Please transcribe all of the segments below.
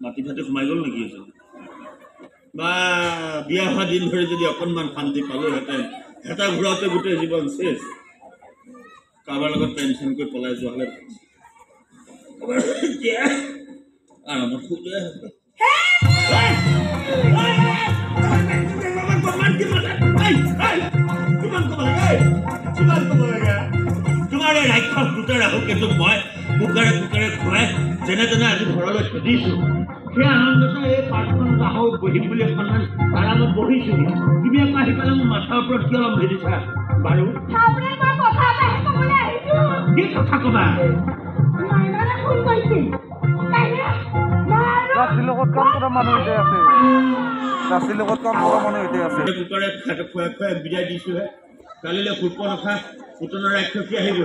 মাটি ফাটি সোমাই গ'ল নেকি এজন বা বিয়া হোৱা দিন ধৰি যদি অকণমান শান্তি পালোহেঁতেন এটা ঘূৰাওঁতে গোটেই জীৱন শেষ কাৰোবাৰ লগত পেঞ্চন কৰি পলাই যোৱা হ'লে আৰামত শুলে তোমাৰ এই ৰাক্ষস দুটাৰ ৰাহুকেতোক মই কুকাৰে কুকাৰে খুৱাই যেনে তেনে আজি ঘৰলৈ খেদিছোঁ সেই আনন্দতে এই পাৰ্কখনত আহক বহিম বুলি অকণমান আৰামত বহিছোঁ তুমি আকৌ আহি পেলাই মোৰ মাথাৰ ওপৰত কিয় অলপ ভেদিছা বাৰু কি কথা ক'বা কুকাৰে খুৱাই খুৱাই বিদায় দিছোঁহে কালিলৈ সূৰ্প নখা পুতনৰ ৰাক্ষসী আহিব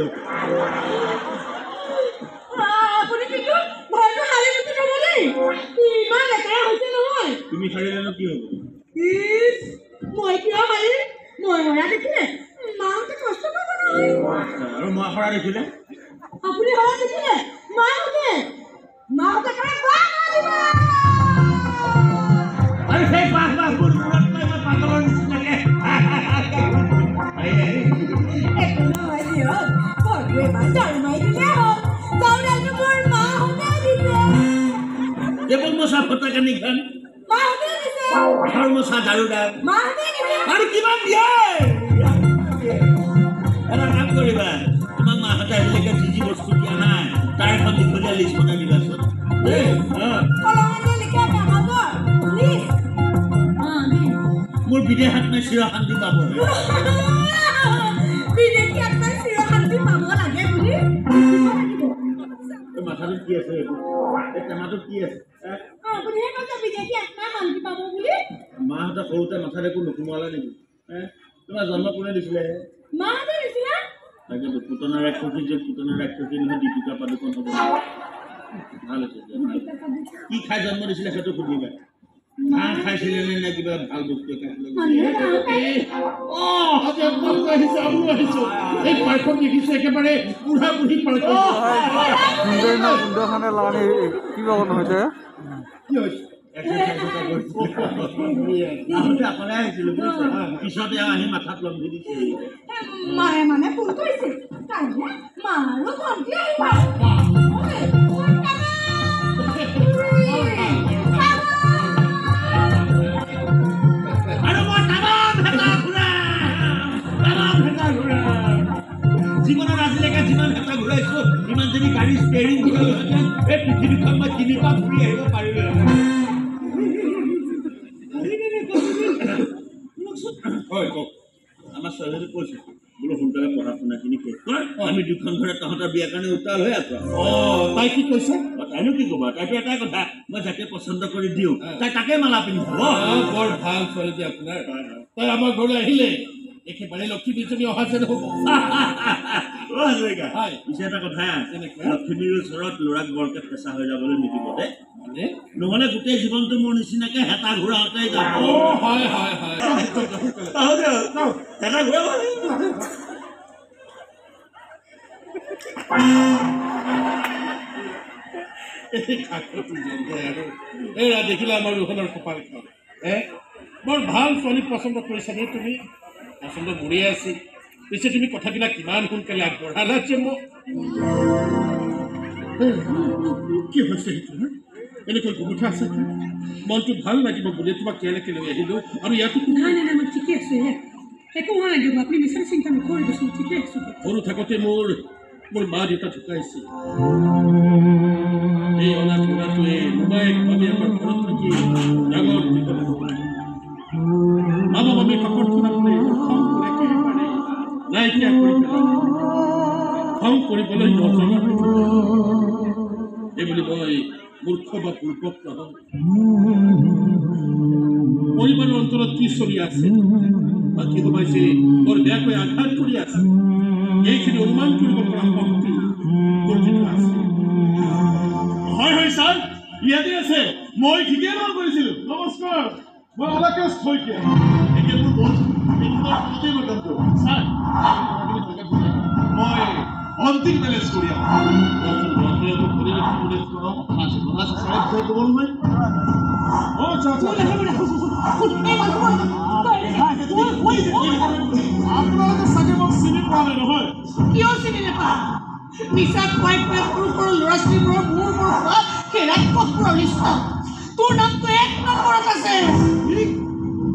তুমি সাৰিলেনো কি হ'ব মই কিয় মাৰিম মই মৰা দেখিলে মাহঁতে কষ্ট পাব আৰু মই সৰা দেখিলে আপুনি সৰা দেখিলে মাহঁতে কৰে আৰু সেই বাঘবোৰ মূৰত লৈ মই পাগলৰ নিচিনাকে একো নহয় দিয়ক ঘৰটো এবাৰ ঝাৰু মাৰি দিলে হ'ল চাউলটো মোৰ মাহঁতে দিছে কেৱল মচা ফটাকানিখন মাহঁতে দিছে ঘৰ মচা ঝাৰুদাৰ মাহঁতে দিছে আৰু কিমান দিয়ে এটা কাম কৰিবা তোমাক মাহঁতে আজিলৈকে যি যি বস্তু দিয়া নাই তাৰ এখন দীঘলীয়া লিষ্ট বনাই দিবাচোন মোৰ বিদেশ আত্মাই চিৰ শান্তি পাব মাথাটো কি আছে এই টেমাটোত কি আছে মাহঁতে সৰুতে মাথাত একো নোসোমোৱালে নেকি তোমাৰ জন্ম কোনে দিছিলে তাকেতো পুতনাৰ ৰাক্ষসী যে পুতনাৰ ৰাক্ষসী নহয় দীপিকা পাদুকণ হ'ব ভাল হৈছে কি খাই জন্ম দিছিলে সেইটো সুধিবা ঘাঁহ খাইছিলে নে কিবা ভাল বস্তু খাইছিলে এই পাৰ্কখন দেখিছো একেবাৰে বুঢ়া বুঢ়ী পাৰ্ক পিছতে আহি মাথাত লম্বি দিছে মায়ে মানে ফোন কৰিছে মাৰো ভণ্টি জীৱনত আজিলৈকে যিমান হেঁচা ঘূৰাইছো ইমান যদি গাড়ী ষ্টেৰিং ঘূৰাইহেঁতেন এই পৃথিৱীখন মই তিনিপা ঘূৰি আহিব পাৰিলো হয় কওক আমাৰ ছোৱালীজনী কৈছে বোলো সোনকালে পঢ়া শুনাখিনি শেষ কৰ আমি দুখন ঘৰে তহঁতৰ বিয়াৰ কাৰণে উত্তাল হৈ আছো তাই কি কৈছে তাইনো কি ক'বা তাইতো এটাই কথা মই যাকে পচন্দ কৰি দিওঁ তাই তাকে মালা পিন্ধিব বৰ ভাল ছোৱালী আপোনাৰ তাই আমাৰ ঘৰলৈ আহিলে একেবাৰে লক্ষ্মীজনী অহা যেন হ'ব পিছে এটা কথা লক্ষ্মীৰ ওচৰত ল'ৰাক বৰকে ফেঁচা হৈ যাবলৈ নিদিব দে নহ'লে গোটেই জীৱনটো মোৰ নিচিনাকে হেতা ঘূৰাওঁতে যাব হয় হয় হয় হেতা ঘূৰাব এৰা দেখিলা আমাৰ দুখনৰ কপালখন বৰ ভাল ছোৱালী পচন্দ কৰিছা নে তুমি পচন্দ মৰিয়ে আছিল পিছে তুমি কথাবিলাক কিমান সোনকালে আগবঢ়ালা যে মোক কি হৈছে সেইটো এনেকৈ গুমুঠা আছে মনটো ভাল লাগিব বুলি তোমাক কেনেকৈ লৈ আহিলোঁ আৰু ইয়াতো নাই নাই মই ঠিকে আছোঁ একো হোৱা লাগিব আপুনি বিচাৰি চিন্তা নকৰিবচোন ঠিকে আছোঁ সৰু থাকোঁতে মোৰ মা দেউতা ঢুকাইছিল এই অনাথ ল'ৰাটোৱে মোবাইলভাৱে আমাৰ ঘৰত থাকি ডাঙৰ দীঘল মামা মামী কাপোৰ খোলাবলৈ একেবাৰে নাইকিয়া কৰি পেলালে খং কৰিবলৈ নজনা এইবুলি মই মূৰ্খ বা পূৰ্বক নহয় পৰিবাৰৰ অন্তৰত কি চলি আছে বা কি সোমাইছে বৰ বেয়াকৈ আঘাত কৰি আছে এইখিনি অনুমান কৰিব পৰা শক্তি মোৰ যিটো আছে হয় হয় ছাৰ ইয়াতে আছে মই ঠিকেই নাম কৰিছিলোঁ নমস্কাৰ মই আলাকেশ শইকীয়া এতিয়া মোৰ বন্ধু ছাৰ মই অন্তিম মেনেজ কৰি আচ্ছা সাহেব তো বলবেন ও আচ্ছা আচ্ছা আপনাৰা তো চাগে মোক চিনি পোৱা নাই নহয় কিয় চিনি নাপায় নিচা খুৱাই খুৱাই সৰু সৰু ল'ৰা ছোৱালীবোৰৰ মূৰ খোৱা সেই ৰাক্ষসবোৰৰ লিষ্ট তোৰ নামটো এক নম্বৰত আছে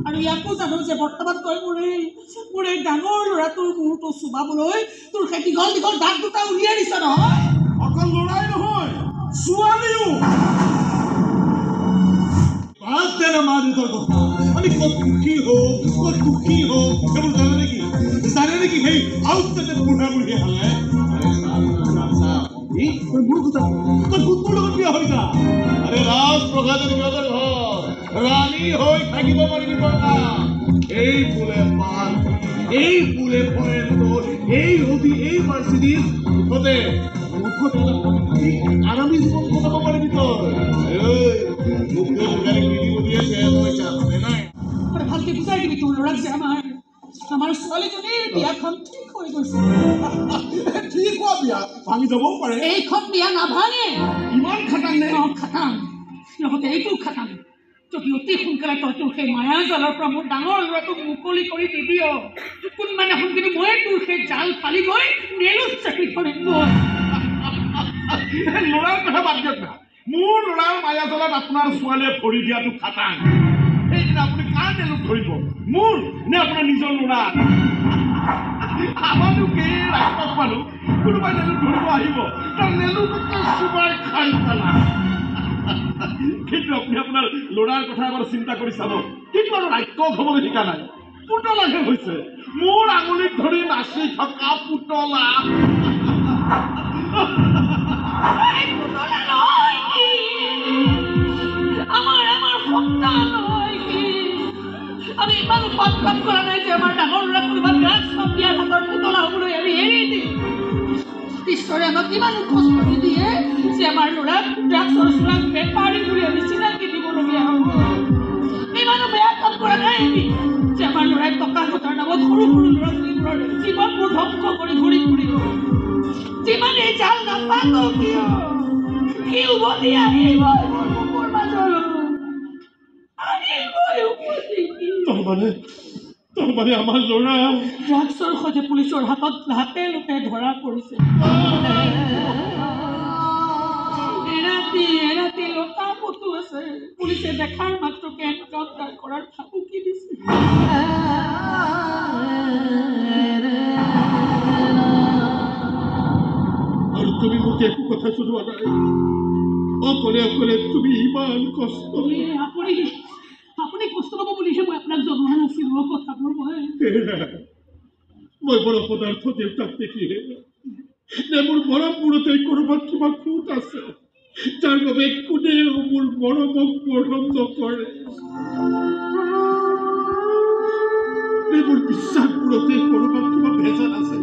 আৰু ইয়াকো জানো যে বৰ্তমান তই মোৰ এই ডাঙৰ ল'ৰাটোৰ মূৰটো চুবাবলৈ তোৰ সেই দীঘল দীঘল দাঁত দুটা উলিয়াই দিছ নহয় অকল ল'ৰাই নহয় ছোৱালীও বাদ দে না মা দেউতাৰ কথা আমি ক'ত সুখী হওঁ ক'ত দুখী হওঁ সেইবোৰ জানে নেকি সেই আউটডেটেড বুঢ়া বুঢ়ী হালে মোৰ কথা তই কুকুৰ লগত বিয়া হৈ যা আৰে ৰাজপ্ৰসাদৰ সিহঁতৰ ঘৰ ৰাণী হৈ থাকিব পাৰিবি তই এই ফুলে পাল এই ফুলে ফৰেণ্ট এই ৰবি এই মাৰ্চিডিজ মুঠতে আৰামী জীৱন কটাব পাৰিবি তই ভালকে বুজাই দিবি তোৰ ল'ৰাক যে আমাৰ ছোৱালীজনীৰ বিয়াখন ঠিক হৈ গৈছে ঠিক হোৱা বিয়া ভাঙি যাবও পাৰে এইখন বিয়া নাভাঙে ইমান খাটাং নে খাটাং লগতে এইটো খাটাং যদি অতি সোনকালে তই তোৰ সেই মায়াজালৰ পৰা মোৰ ডাঙৰ ল'ৰাটোক মুকলি কৰি দিবিও কোনদিনাখন কিন্তু মই তোৰ সেই জাল ফালি গৈ নেলুত চাপি ধৰিম ল'ৰাৰ কথা বাদ দিয়ক না মোৰ ল'ৰাৰ মায়াজালত আপোনাৰ ছোৱালীয়ে ভৰি দিয়াটো খাটাং সেইদিনা আপুনি কাৰ নেলুক ধৰিব মোৰ নে আপোনাৰ নিজৰ ল'ৰা আমাৰনো কেই ৰাক্ষস মানুহ কোনোবাই নেলুক ধৰিব আহিব তাৰ নেলুককে চুবাই খাই পেলা কিন্তু আপুনি আপোনাৰ ল'ৰাৰ কথা এবাৰ চিন্তা কৰি চাব কিন্তু আৰু ৰাক্ষস হ'বলৈ শিকা নাই পুতলাহে হৈছে মোৰ আঙুলিত ধৰি নাচি থকা পুতলা আমি ইমান উপাত্ৰাপ কৰা নাই যে আমাৰ ডাঙৰ ল'ৰা কোনোবা ড্ৰাগছ মাফিয়াৰ হাতৰ পুতলা হ'বলৈ আমি এৰি দিম ঈশ্বৰে আমাক ইমান কষ্ট নিদিয়ে যে আমাৰ ল'ৰাক ড্ৰাগছৰ চোৰাক বেপাৰী বুলি আমি চিনাকি দিবলগীয়া হ'ব ইমানো বেয়া কাম কৰা নাই আমি যে আমাৰ ল'ৰাই টকা ঘটাৰ নামত সৰু সৰু ল'ৰা ছোৱালীবোৰৰ জীৱনবোৰ ধ্বংস কৰি ঘূৰি ফুৰিব যিমানে জাল নাপাতো কিয় কি উভতি আহিবই মোৰ বুকুৰ মাজলৈ তোৰ মানে আমাৰ ল'ৰা ড্ৰাগছৰ সৈতে পুলিচৰ হাতত হাতে লোকে ধৰা পৰিছে এৰাতি লতা পতু আছে পুলিচে দেখাৰ মাত্ৰকে এনকাউণ্টাৰ কৰাৰ ভাবুকি দিছে আৰু তুমি মোক একো কথা জনোৱা নাই অকলে অকলে তুমি ইমান কষ্ট আপুনি কষ্ট পাব বুলিহে মই আপোনাক জনোৱা নাছিলোঁ কথাবোৰ মই বড় পদাৰ্থ দেউতাক দেখিহে নে মোৰ মৰমবোৰতে ক'ৰবাত কিবা খুঁত আছে যাৰ বাবে কোনেও মোৰ মৰমক মৰম নকৰে মোৰ বিশ্বাসবোৰতে ক'ৰবাত কিবা ভেজাল আছে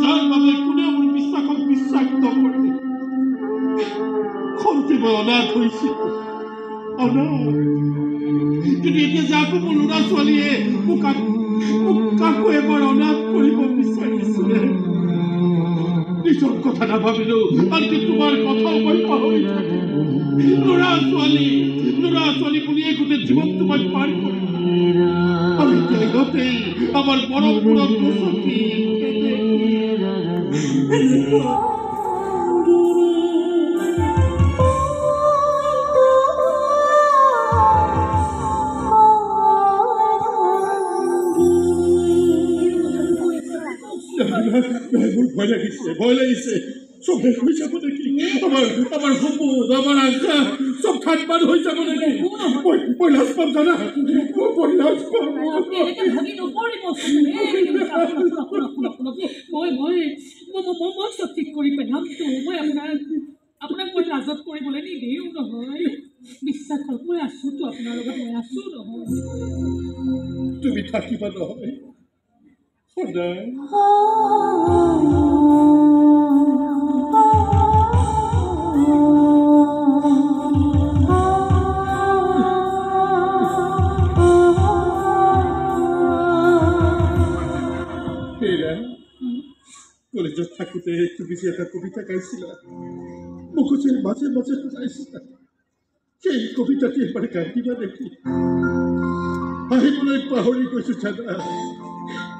যাৰ বাবে কোনেও মোৰ বিশ্বাসক বিশ্বাস নকৰে সৰুতে মই অনাথ হৈছিলোঁ কিন্তু এতিয়া যাকো মোৰ ল'ৰা ছোৱালীয়ে মোক কাকো এবাৰ অনাথ কৰিব বিচাৰিছিলে নিজৰ কথা নাভাবিলো আনকি তোমাৰ কথাও মই পাহৰি থাকিলো ল'ৰা ছোৱালী বুলিয়ে গোটেই জীৱনটো মই পাৰ কৰিলো আৰু এতিয়া ইহঁতেই আমাৰ মৰমবোৰক গছকি ভয় লাগিছে চব শেষ হৈ যাব নেকি আমাৰ সপোন আমাৰ আশা চব খাটমান হৈ যাব নেকি মই লাজ পাম জানা মই লাজ পাম মই চব ঠিক কৰি পেলামতো মই আপোনাক মই লাজত কৰিবলৈ নিদিওঁ নহয় বিশ্বাস কৰক মই আছোঁতো আপোনাৰ লগত মই আছোঁ নহয় তুমি থাকিবা নহয় সদায় কলেজত থাকোঁতে তুমি যে এটা কবিতা গাইছিলা মুখে যে মাঝে মাঝে শুনাইছিলা সেই কবিতাটি এবারে গাই দিবা দেখি আহিবলৈ পাহৰি গৈছো জানা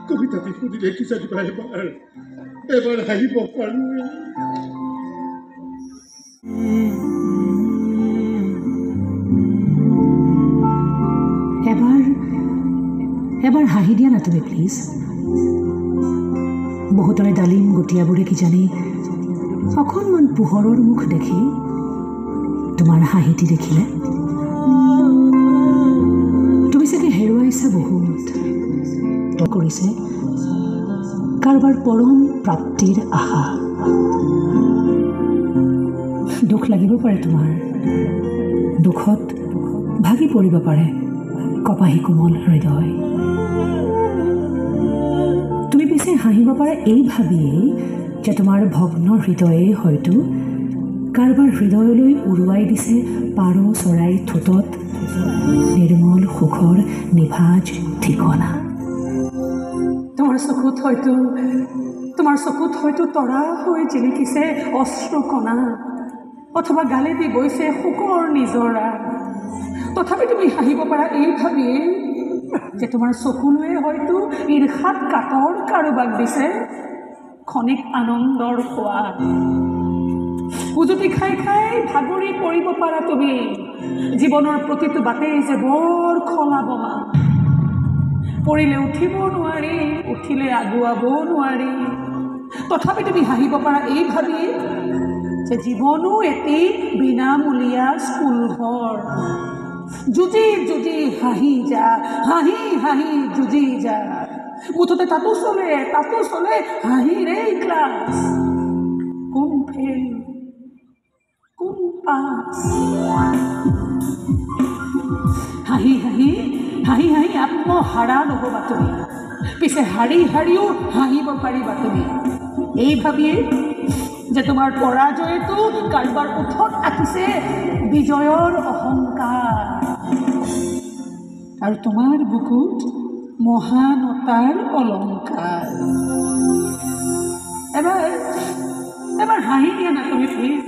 কবিতাটি শুনিলে কি জানিবা এবাৰ হাঁহিব পাৰোঁ এবাৰ হাঁহি দিয়া না তুমি প্লিজ বহুতৰে ডালিম গুটিয়াবোৰে কি জানি অকণমান পোহৰৰ মুখ দেখি তোমাৰ হাঁহিটি দেখিলে তুমি চাগে হেৰুৱাইছা বহুত কৰিছে কাৰোবাৰ পৰম প্ৰাপ্তিৰ আশা দুখ লাগিব পাৰে তোমাৰ দুখত ভাগি পৰিব পাৰে কপাহী কোমল হৃদয় তুমি পিছে হাঁহিব পাৰা এই ভাবিয়েই যে তোমাৰ ভগ্ন হৃদয়ে হয়তো কাৰোবাৰ হৃদয়লৈ উৰুৱাই দিছে পাৰ চৰাইৰ ঠোঁটত নিৰ্মল সুখৰ নিভাজ ঠিকনা তোমাৰ চকুত হয়তো তৰা হৈ জিলিকিছে অশ্ৰুকণা অথবা গালে দি গৈছে শোকৰ নিজৰা তথাপি তুমি হাঁহিব পাৰা এই ভাবিয়ে যে তোমাৰ চকুলৈয়ে হয়তো ঈৰ্ষাত কাতৰ কাৰোবাক দিছে ক্ষণিক আনন্দৰ সোৱাদ উজুতি খাই খাই ভাগৰি পৰিব পাৰা তুমি জীৱনৰ প্ৰতিটো বাটেই যে বৰ খলা বমা পৰিলে উঠিব নোৱাৰি উঠিলে আগুৱাব নোৱাৰি তথাপি তুমি হাঁহিব পাৰা এই ভাবিয়ে যে জীৱনো এটি বিনামূলীয়া স্কুল ঘৰ যুঁজি যুঁজি হাঁহি যা হাঁহি হাঁহি যুঁজি যা মুঠতে তাতো চলে হাঁহিৰে ক্লাছ কোন ফেল কোন পাছ হাঁহি হাঁহি হাঁহি হাঁহি আত্মহাৰা নহ'বা তুমি পিছে হাৰি হাৰিও হাঁহিব পাৰিবা তুমি এই ভাবিয়ে যে তোমাৰ পৰাজয়তো কাৰোবাৰ ওঠত আঁকিছে বিজয়ৰ অহংকাৰ আৰু তোমাৰ বুকুত মহানতাৰ অলংকাৰ এবাৰ হাঁহি দিয়া না তুমি প্লিজ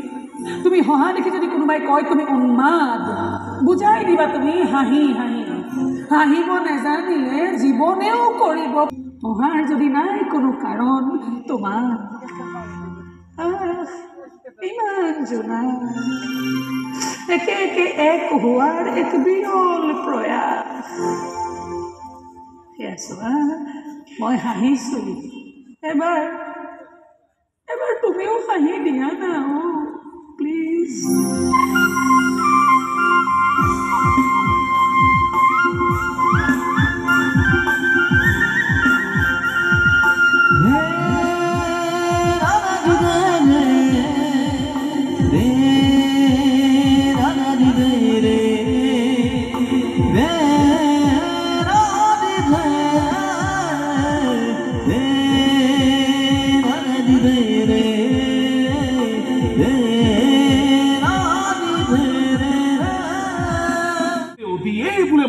তুমি হহা দেখি যদি কোনোবাই কয় তুমি উন্মাদ বুজাই দিবা তুমি হাঁহি হাঁহি হাঁহিব নেজানিলে জীৱনেও কৰিব হহাৰ যদি নাই কোনো কাৰণ তোমাৰ ইমান জোনা একে একে এক হোৱাৰ এক বিৰল প্ৰয়াস মই হাঁহিছোঁ এবাৰ তুমিও হাঁহি দিয়া না প্লিজ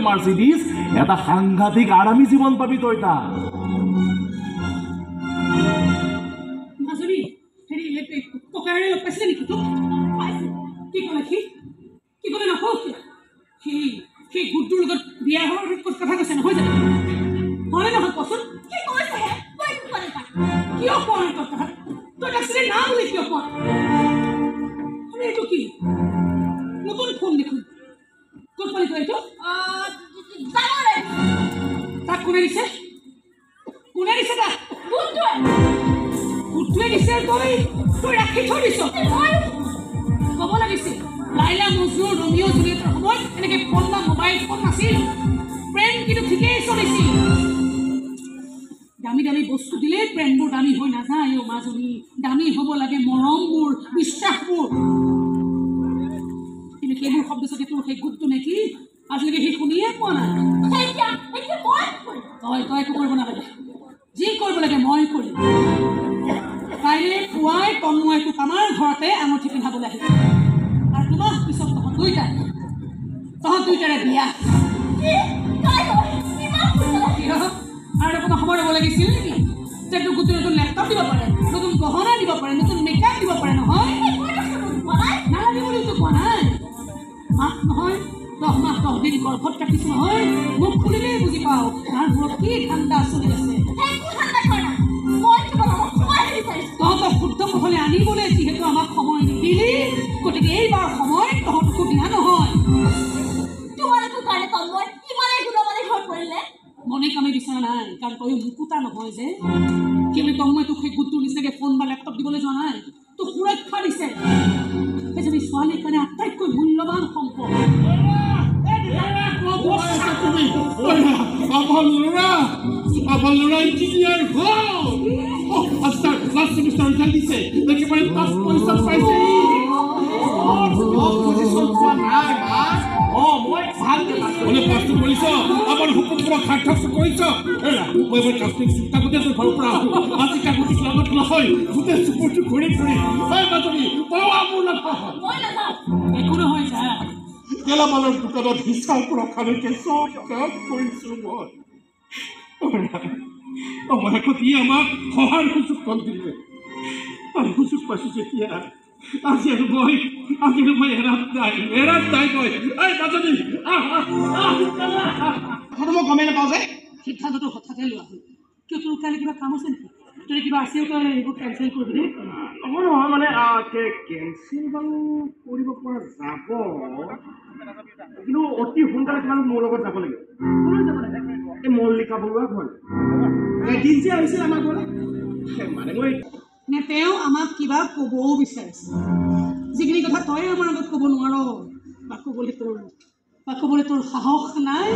মাৰ্চিডিজ এটা সাংঘাতিক আৰামী জীৱন পাবি তই তাত মাজনী হেৰি ককাৰে লগ পাইছিলে নেকি তোক কি ক'লে কি ক'লে নকওঁ সেই গুডটোৰ লগত বিয়া হোৱাৰ কথা কৈছে নহয় জানো হয়নে নহয় কচোন কি কৈছে কিয় কোৱা কথা তই আছিলে না বুলি কিয় কোৱা এইটো কি নতুন ফোন দেখোন ক'ত পালি তই এইটো তাক কোনে দিছে তাক গুডটোৱে দিছে তই ৰাখি থৈ দিছ ক'ব লাগিছিল লাইলা মজনু ৰমিঅ জুলিয়েটৰ সময়ত এনেকৈ ফোন বা মোবাইল ফোন নাছিল প্ৰেম কিন্তু ঠিকেই চলিছিল দামী দামী বস্তু দিলে প্ৰেমবোৰ দামী হৈ নাযায় মাজনী দামী হ'ব লাগে মৰমবোৰ বিশ্বাসবোৰ কিন্তু সেইবোৰ শব্দ চাগে তোৰ সেই গুডটো নেকি আজিলৈকে সি শুনিয়ে পোৱা নাই তই একো কৰিব নালাগে যি কৰিব লাগে মই কৰিম কাইলৈ পুৱাই তন্ময় তোক আমাৰ ঘৰতে আঙুঠি পিন্ধাবলৈ আহিব আৰু দুমাহ পিছত তহঁত দুইটাৰে বিয়া আৰু অকণমান সময় ৰ'ব লাগিছিল নেকি তেটো গুটি নতুন লেপটপ দিব পাৰে নতুন গহনা দিব পাৰে নতুন মেকআপ দিব পাৰে নহয় নালাগে বুলিতো কোৱা নাই মাক নহয় 10 মাহ 10 দিন গৰ্ভত ৰাখিছোঁ নহয় মোক খুলিলেই বুজি পাওঁ তাৰ মূৰত কি ঠাণ্ডা চলি আছে তহঁতক শুদ্ধ পথলৈ আনিবলৈ যিহেতু আমাক সময় নিদিলি গতিকে এইবাৰ সময় তহঁতকো দিয়া নহয় মনে কামে বিচৰা নাই কাৰণ তই মুকুতা নহয় যে কেলৈ তই তোক সেই গোটটোৰ নিচিনাকৈ ফোন বা লেপটপ দিবলৈ যোৱা নাই তোক সুৰক্ষা দিছে এজনী ছোৱালীৰ কাৰণে আটাইতকৈ মূল্যৱান সম্পদ আমাৰ লড়া ইঞ্জিনিয়াৰ লাস্ট সেমিস্টাৰ ৰেজাল্ট দিছে একেবাৰে পাস পয়সা পাইছে পাঁচটো কৰিছ আমাৰ হুকুম পৰা খাটাক কৰিছ মই এবাৰ কাষ্টিং কাগজে তোৰ ঘৰৰ পৰা আহোঁ আজি কাগজ লগত নহয় গোটেই চুপুৰটো ঘূৰি ঘূৰি বাতৰি মোৰ নাপাওঁ একো নহয় যা গেলামালৰ দোকানত হিচাপ ৰখালৈকে চব কাম কৰিছোঁ মই ই আমাক সহায়ৰ সুযোগ কল দিলে আৰু সুযোগ পাইছোঁ যেতিয়া আজি আৰু মই এৰাত নাই মই মাজনী কথাটো মই গমেই নাপাওঁ যে সিদ্ধান্তটো হঠাতে লোৱা হ'ল কিয় তোৰ কাইলৈ কিবা কাম আছে নেকি তোৰ কিবা আছেও কাৰণে এইবোৰ কেঞ্চেল কৰিবি নহয় মানে কেঞ্চেল বাৰু কৰিব পৰা যাব কিন্তু অতি সোনকালে তোমালোক মোৰ লগত যাব লাগিব এই মল্লিকা বৰুৱা ঘৰ এদিন যে আহিছিল আমাৰ ঘৰলৈ মানে মই নে তেওঁ আমাক কিবা ক'বও বিচাৰিছে যিখিনি কথা তই আমাৰ আগত ক'ব নোৱাৰ বা ক'বলৈ তোৰ সাহস নাই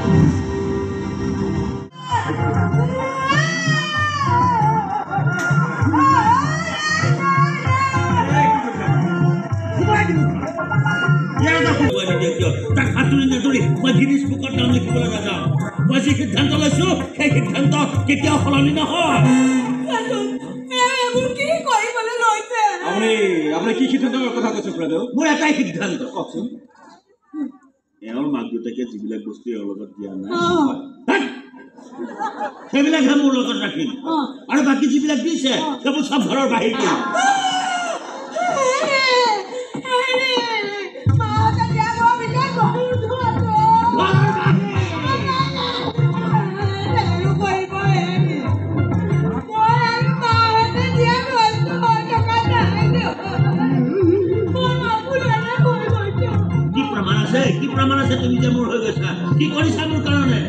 তাক হাতুৰি নাতুৰি মই গিনিছ বুকত নাম লিখিবলৈ নাযাওঁ মই যি সিদ্ধান্ত লৈছোঁ সেই সিদ্ধান্ত কেতিয়াও সলনি নহয় আপুনি কি সিদ্ধান্তৰ কথা কৈছে খুৰাদেউ মোৰ এটাই সিদ্ধান্ত কওকচোন এওঁৰ মাক দেউতাকে যিবিলাক বস্তু এওঁৰ লগত দিয়া নাই সেইবিলাকহে মোৰ লগত ৰাখিম আৰু বাকী যিবিলাক দিছে সেইবোৰ চব ঘৰৰ বাহিৰ কৰিম কি প্ৰমাণ আছে তুমি যে মোৰ হৈ গৈছা কি কৰিছা মোৰ কাৰণে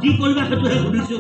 কি কৰিবা সেইটোহে সুধিছো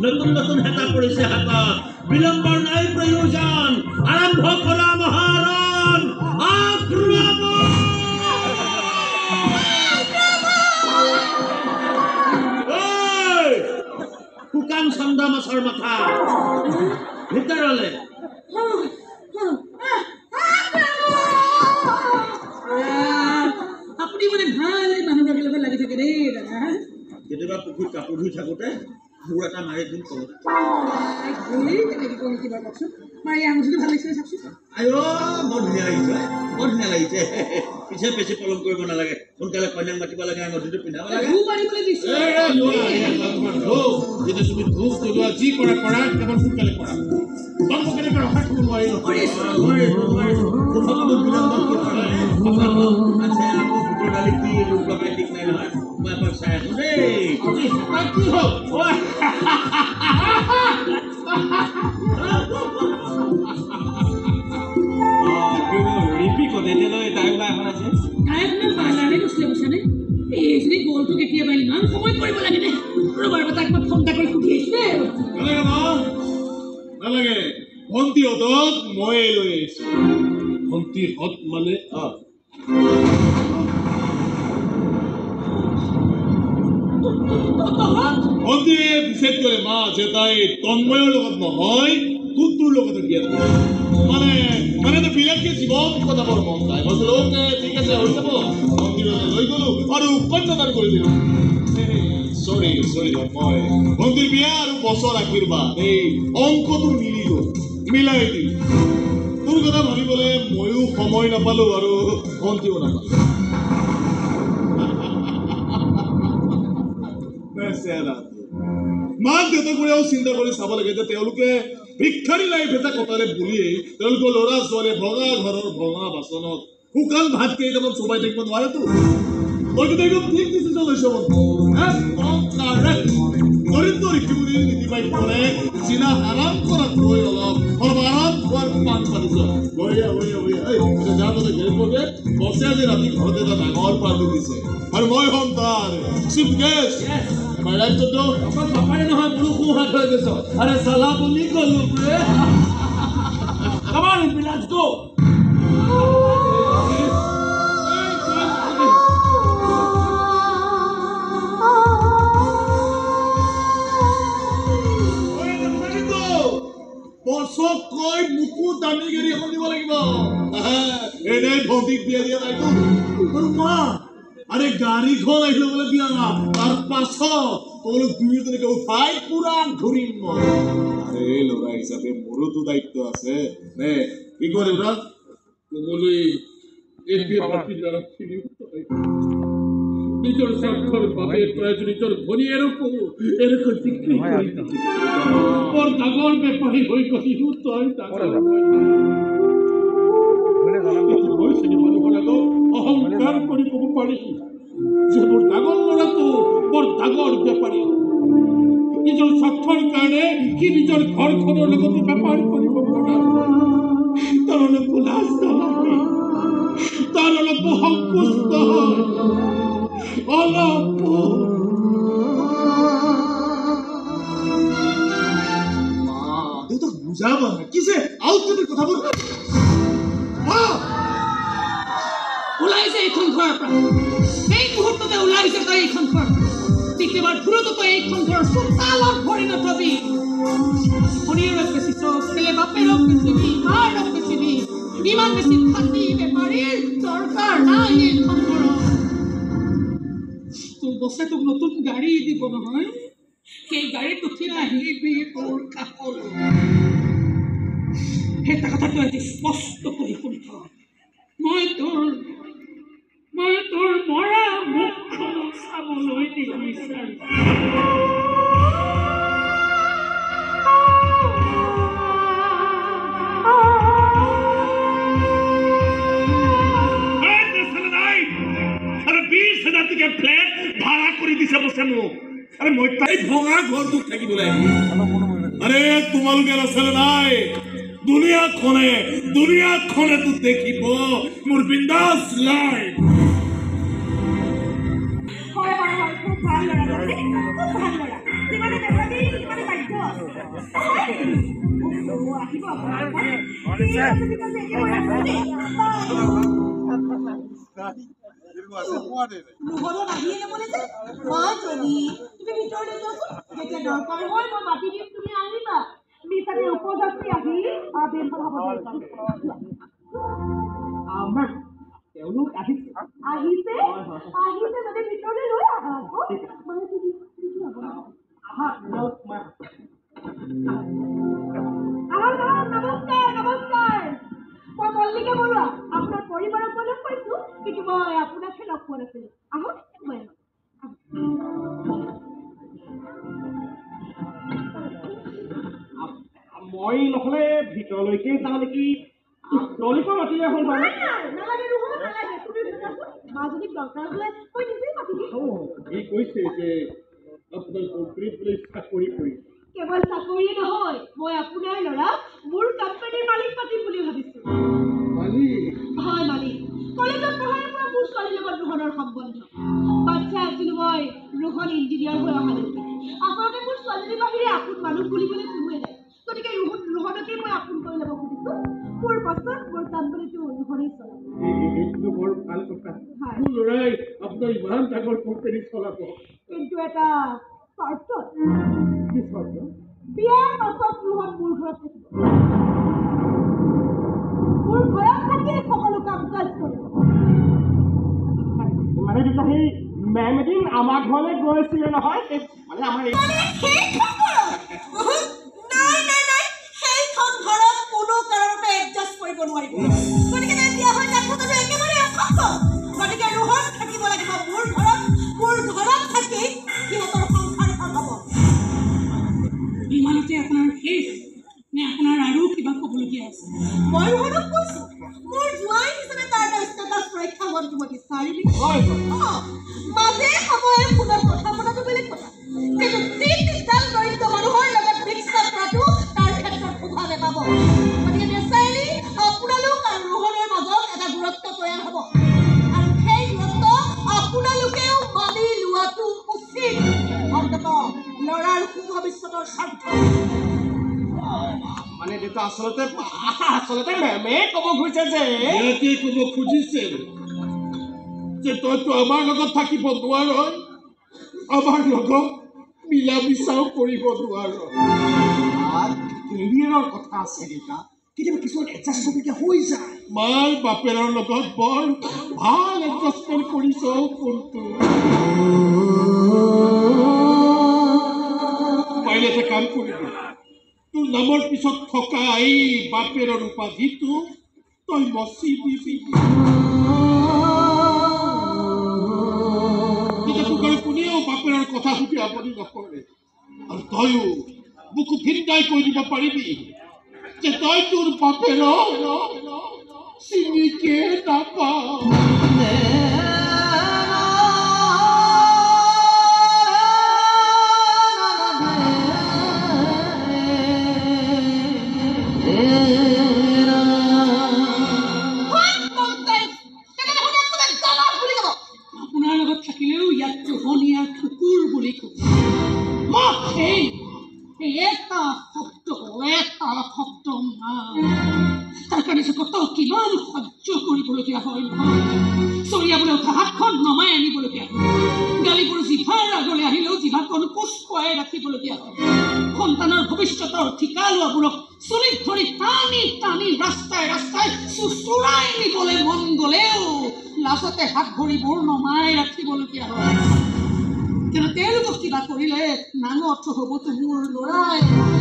নতুন নতুন হেতা পৰিছে হাতত বিলম্বৰ নাই প্ৰয়োজন আৰম্ভ কৰা মহাৰণ আক্ৰমণ শুকান চন্দা মাছৰ মাথা ভিতৰলে আপুনি মানে ভাল মানুহৰ লগত লাগি থাকে দেই দাদা কেতিয়াবা পুখুৰীত কাপোৰ ধুই থাকোঁতে মোৰ এটা মাৰি দিম কলত কিবা কওকচোন মাৰি আঙুঠিটো ভাল লাগিছে চাওকচোন বৰ ধুনীয়া লাগিছে পিছে বেছি পলম কৰিব নালাগে সোনকালে কন্যাক মাতিব লাগে আঙুঠিটো পিন্ধাব লাগে যদি তুমি ধূপ জ্বলোৱা যি কৰা কেৱল সোনকালে কৰা বন্ধ কেনেকৈ ৰখাই থ'ব নোৱাৰি কি ৰূপ লগাই ঠিক নাই নহয় মই এবাৰ চাই আছো দেই কি হ'ল এইখিনি গ'লটো কেতিয়াবা ইমান সময় কৰিব লাগে নে ৰবাৰ তাক মই ফোন এটা কৰি সুধি আহিছোঁ নালাগে ভণ্টিহঁতক ময়ে লৈ আহিছো ভণ্টিহঁত মানে ভণ্টিয়ে বিশেষকৈ মা জেতাই তন্ময়ৰ লগত নহয় কুকুৰ লগতে বিয়া মানে বিলাকে জীৱন কটাবৰ মন যায় মই বোলো অ'কে ঠিক আছে হৈ যাব মন্দিৰলৈ লৈ গ'লো আৰু কন্যাদান কৰি দিলো চৰি মই ভণ্টিৰ বিয়া আৰু বছৰ আশীৰ্বাদ এই অংকটো মিলাই দিলো তোৰ কথা ভাবিবলৈ ময়ো সময় নাপালো আৰু ভণ্টিও নাপালো মাক দেউতাকবোৰেও চিন্তা কৰি চাব লাগে যে তেওঁলোকে ভিক্ষাৰী লাইফ এটা কটালে বুলিয়েই তেওঁলোকৰ ল'ৰা ছোৱালীয়ে ভঙা ঘৰৰ ভঙা বাচনত শুকান ভাত কেইটামান চবাই থাকিব নোৱাৰেতো মই কিন্তু একদম ঠিক ডিচিশ্যন লৈছো দৰিদ্ৰ ঋষিমুনিৰ নীতিবাক্য কৰে চিনা আৰাম কৰাতকৈ অলপ আৰাম খোৱাৰ পান পাতিছ যা ততে গেট পকে বছে আজি ৰাতি ঘৰত এটা ডাঙৰ পাৰ্টি দিছে আৰু মই হ'ম তাৰ চিফ গেষ্ট ৰাজ্যটো অকল বাপাৰে নহয় মোৰো সোঁহাত হৈ গৈছ আৰে চালা বুলি গ'লো ৰে কামাৰ বিলাস গো বছকৈ মোকো দামীগিৰি এখন দিব লাগিব এনেই ভণ্টিক বিয়া দিয়া নাইতো আৰু মা আৰে গাড়ীখন আহিলে বোলে দিয়া না তাৰ পাছত তোমালোক দুয়োজনীকে উঠাই পুৰা ঘূৰিম মই আৰে ল'ৰা হিচাপে মোৰোতো দায়িত্ব আছে নে কি কৰে ওৰা কোমলি এতিয়া পাতি দ্বাৰা ফিলি নিজৰ স্বাৰ্থৰ বাবে প্ৰয়োজন নিজৰ ভনীয়েৰকো এনেকৈ বিক্ৰী কৰি বৰ ডাঙৰ বেপাৰী হৈ গলিও তই ডাঙৰ মানুহৰ আগত অহংকাৰ কৰি ক'ব পাৰি যে মোৰ ডাঙৰ ল'ৰাটো বৰ ডাঙৰ বেপাৰী নিজৰ স্বাৰ্থৰ কাৰণে সি নিজৰ ঘৰখনৰ লগতে বেপাৰ কৰিব পৰা তাৰ অলপ লাজ নালাগে তাৰ অলপ সংকোচ নহয় অলপ দেউতাক বুজাবা কি যে আউটডেটেড কথাবোৰ ওলাইছে এইখন ঘৰৰ পৰা এই মুহূৰ্ততে ওলাইছে তই এইখন ঘৰ দ্বিতীয়বাৰ ঘূৰতো তই এইখন ঘৰৰ চোতালত ভৰি নথবি ভনীয়েৰক বেচিছ কেলে বাপেৰক বেচিবি মাৰক বেচিবি ইমান বেছি ফাটি বেপাৰীৰ দৰকাৰ নাই এইখন ঘৰত তোৰ বছে তোক নতুন গাড়ী দিব নহয় সেই গাড়ীত উঠি নাহিবি তোৰ কাষলৈ এটা কথা তই আজি স্পষ্ট কৰি শুনি থ মই তোৰ মৰা মুখখন চাবলৈ নিবিচাৰো ফ্লেট ভাড়া কৰি দিছে বছে মোক আৰে মই তাই ভঙা ঘৰটোত থাকিবলৈ আৰে তোমালোকে আছিলে নাই দুনিয়াখনে তো দেখিব মোৰ বিন্দাস লাইফ আপোনাৰ পৰিবাৰক লগ পাইছো কিন্তু মই আপোনাকহে লগ পোৱা নাছিলো আহক মই নহলে ভিতৰলৈকে যাওঁ নেকি দলিপৰ মাতিলে হ'ল বাৰু নালাগে তুমি মাজনীক দৰকাৰ হ'লে মই নিজেই মাতি দিম এই কৈছে যে আপোনাৰ কমপ্লিট চাকৰি কৰি কেৱল চাকৰি নহয় মই আপোনাৰ ল'ৰা মোৰ কোম্পানীৰ মালিক পাতিম বুলি ভাবিছোঁ হয় মালিক কলেজত পঢ়াৰ পৰা মোৰ ছোৱালীৰ লগত ৰোহনৰ সম্বন্ধ বাচ্ছা আছিলোঁ মই ৰোহন ইঞ্জিনিয়াৰ হৈ অহালৈকে আচলতে মোৰ ছোৱালীৰ বাহিৰে আপোন মানুহ বুলিবলৈ কোনোৱে নাই গতিকে ৰোহনকেই মই আপোন কৰি ল'ব ল'ৰাই আপোনাৰ ইমান ডাঙৰ কোম্পানী চলাব। কিন্তু এটা চৰ্তত কি চৰ্ত? বিয়াৰ পাছত মোহন মোৰ ঘৰত থাকিব। মোৰ ঘৰত থাকি সকলো কাম কাজ কৰিব। মানে তেতিয়া সেই মেম এদিন আমাৰ ঘৰলৈ গৈছিলে নহয়, মানে আমাৰ এই সেইখন ঘৰত কোনো কাৰণতে এডজাষ্ট কৰিব নোৱাৰিব। গতিকে তাই বিয়া হৈ তাত থকাটো একেবাৰে অসম্ভৱ। গতিকে ৰোহন থাকিব লাগিব মোৰ ঘৰত। মোৰ ঘৰত থাকি সিহঁতৰ সংসাৰখন হ'ব। ইমানতে আপোনাৰ শেষ নে আপোনাৰ আৰু কিবা ক'বলগীয়া আছে? মই ৰোহনক কৈছো মোৰ জোৱাই হিচাপে তাৰ ষ্টেটাছ ৰক্ষা হোৱাটো মই বিচাৰিম। মাজে সময়ে ফোনত কথা পতাটো বেলেগ কথা, কিন্তু তিনিডাল দৰিদ্ৰ মানুহৰ লগত মিক্সাপ কৰাটো তাৰ ক্ষেত্ৰত শোভা নাপাব। গতিকে নেচাৰেলি আপোনালোক আৰু ৰোহনৰ মাজত এটা দূৰত্ব তৈয়াৰ হ'ব, আৰু সেই দূৰত্ব আপোনালোকেও মানি লোৱাটো উচিত, অন্ততঃ ল'ৰাৰ সুভৱিষ্যতৰ স্বাৰ্থ। মানে দেউতা আচলতে মেমে ক'ব খুজিছে যে ইয়াতে ক'ব খুজিছে যে তইতো আমাৰ লগত থাকিব নোৱাৰ, আমাৰ লগত মিলা মিছাও কৰিব নোৱাৰ। কেৰিয়াৰৰ কথা আছে দেউতা, কেতিয়াবা কিছুমান এডজাষ্ট কৰিবলগীয়া হৈ যায়। মাৰ বাপেৰৰ লগত বৰ ভাল এডজাষ্টমেণ্ট কৰিছ কোনটো। পাৰিলে এটা কাম কৰিবি, তোৰ নামৰ পিছত থকা এই বাপেৰৰ উপাধিটো তই মচি দিবি। তেতিয়া তোক আৰু কোনেও বাপেৰৰ কথা সুধি আপত্তি নকৰে, আৰু তয়ো মোকো ভিন্দাই কৈ দিব পাৰিবি যে তই তোৰ বাপেৰক চিনিকে নাপাৱ। আপোনাৰ লগত থাকিলেও ইয়াত পোহনীয়া কুকুৰ বুলি ক'ব। এটা শব্দ তাৰ কাৰণে যে কত কিমান সহ্য কৰিবলগীয়া হয় নহয়। চৰিয়াবলৈ উঠা হাতখন নমাই আনিবলগীয়া হয়। গালিবোৰ জিভাৰ আগলৈ আহিলেও জিভাখন কোচ খুৱাই ৰাখিবলগীয়া হয়। সন্তানৰ ভৱিষ্যতৰ ঠিকা লোৱাবোৰক চুলিত ধৰি টানি টানি ৰাস্তাই ৰাস্তাই চুচুৰাই নিবলৈ মন গ'লেও লাজতে হাত ভৰিবোৰ নমাই ৰাখিবলগীয়া হয়। কিন্তু তেওঁলোকক কিবা কৰিলে নাঙঠ হ'বতো মোৰ ল'ৰাই।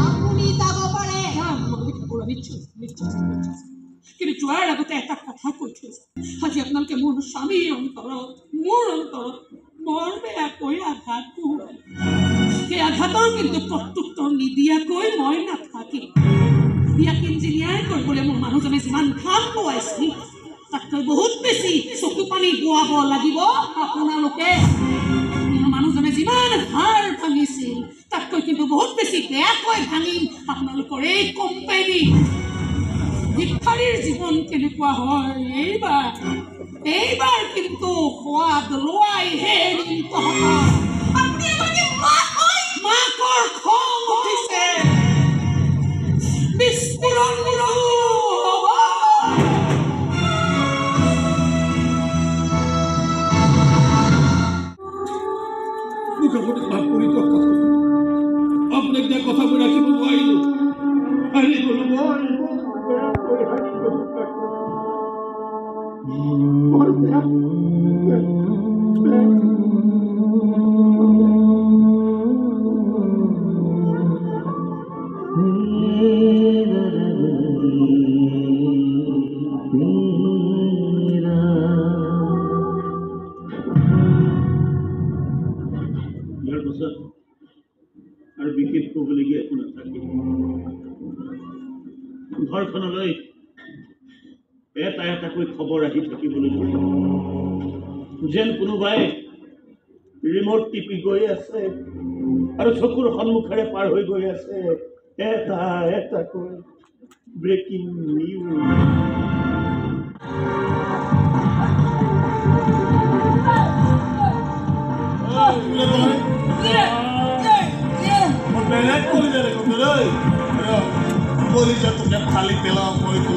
আপুনি যাব পাৰে। কিন্তু যোৱাৰ আগতে এটা কথা কৈ থৈছে, আজি আপোনালোকে মোৰ স্বামীৰ অন্তৰত বৰ বেয়াকৈ আঘাত পোৱায়। সেই আঘাতৰ কিন্তু প্ৰত্যুত্তৰ নিদিয়াকৈ মই নাথাকিম। ইয়াক ইঞ্জিনিয়াৰ কৰিবলৈ মোৰ মানুহজনে যিমান কাম পোৱাইছিল তাতকৈ বহুত বেছি চকু পানী বোৱাব লাগিব আপোনালোকে। মানুহজনে যিমান হাৰ ভাঙিছিল তাতকৈ কিন্তু বহুত বেছি বেয়াকৈ ভাঙিম আপোনালোকৰ এই কোম্পানী। ভিক্ষাৰীৰ জীৱন কেনেকুৱা হয় এইবাৰ কিন্তু সোৱাদ লোৱাইহে এৰিম তহঁতক। আপুনি আমাকে মাকৰ খং উঠিছে, বিস্ফোৰণ হ'ব। মোক আপুনি মাফ কৰি দিয়ক, আপোনাক দিয়া কথাবোৰ ৰাখিব নোৱাৰিলো। হাৰি গলো মই, বৰ বেয়া। ইয়াৰ পাছত আৰু বিশেষ ক'বলগীয়া একো নাথাকে। ঘৰখনলৈ এটা এটাকৈ খবৰ আহি থাকিবলৈ যেন কোনোবাই ৰিম'ট টিপি গৈ আছে আৰু চকুৰ সন্মুখেৰে পাৰ হৈ গৈ আছে এটা এটাকৈ breaking news. Polícia tu quer falar pela apoio do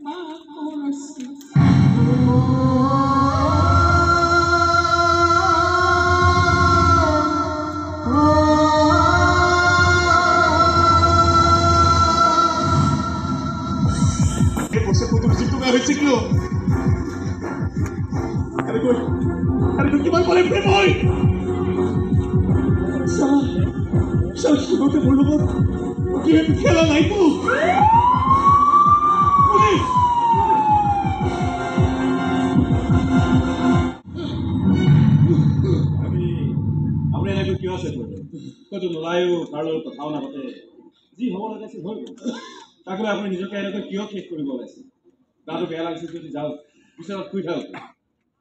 মা খবৰ আছে হৈছে কিয় কিমান পালে প্ৰেম হয় মোৰ লগত খেলা নাইতো আপুনি এনেকৈ কিয় আছে কতো নোলায়ো তাৰ লগত কথাও নাপাতে যি হ'ব লগাইছিল হৈ গ'ল তাক লৈ আপুনি নিজকে এনেকৈ কিয় শেষ কৰিব ওলাইছে গাটো বেয়া লাগিছে যদি যাওক বিচনাত শুই থাকক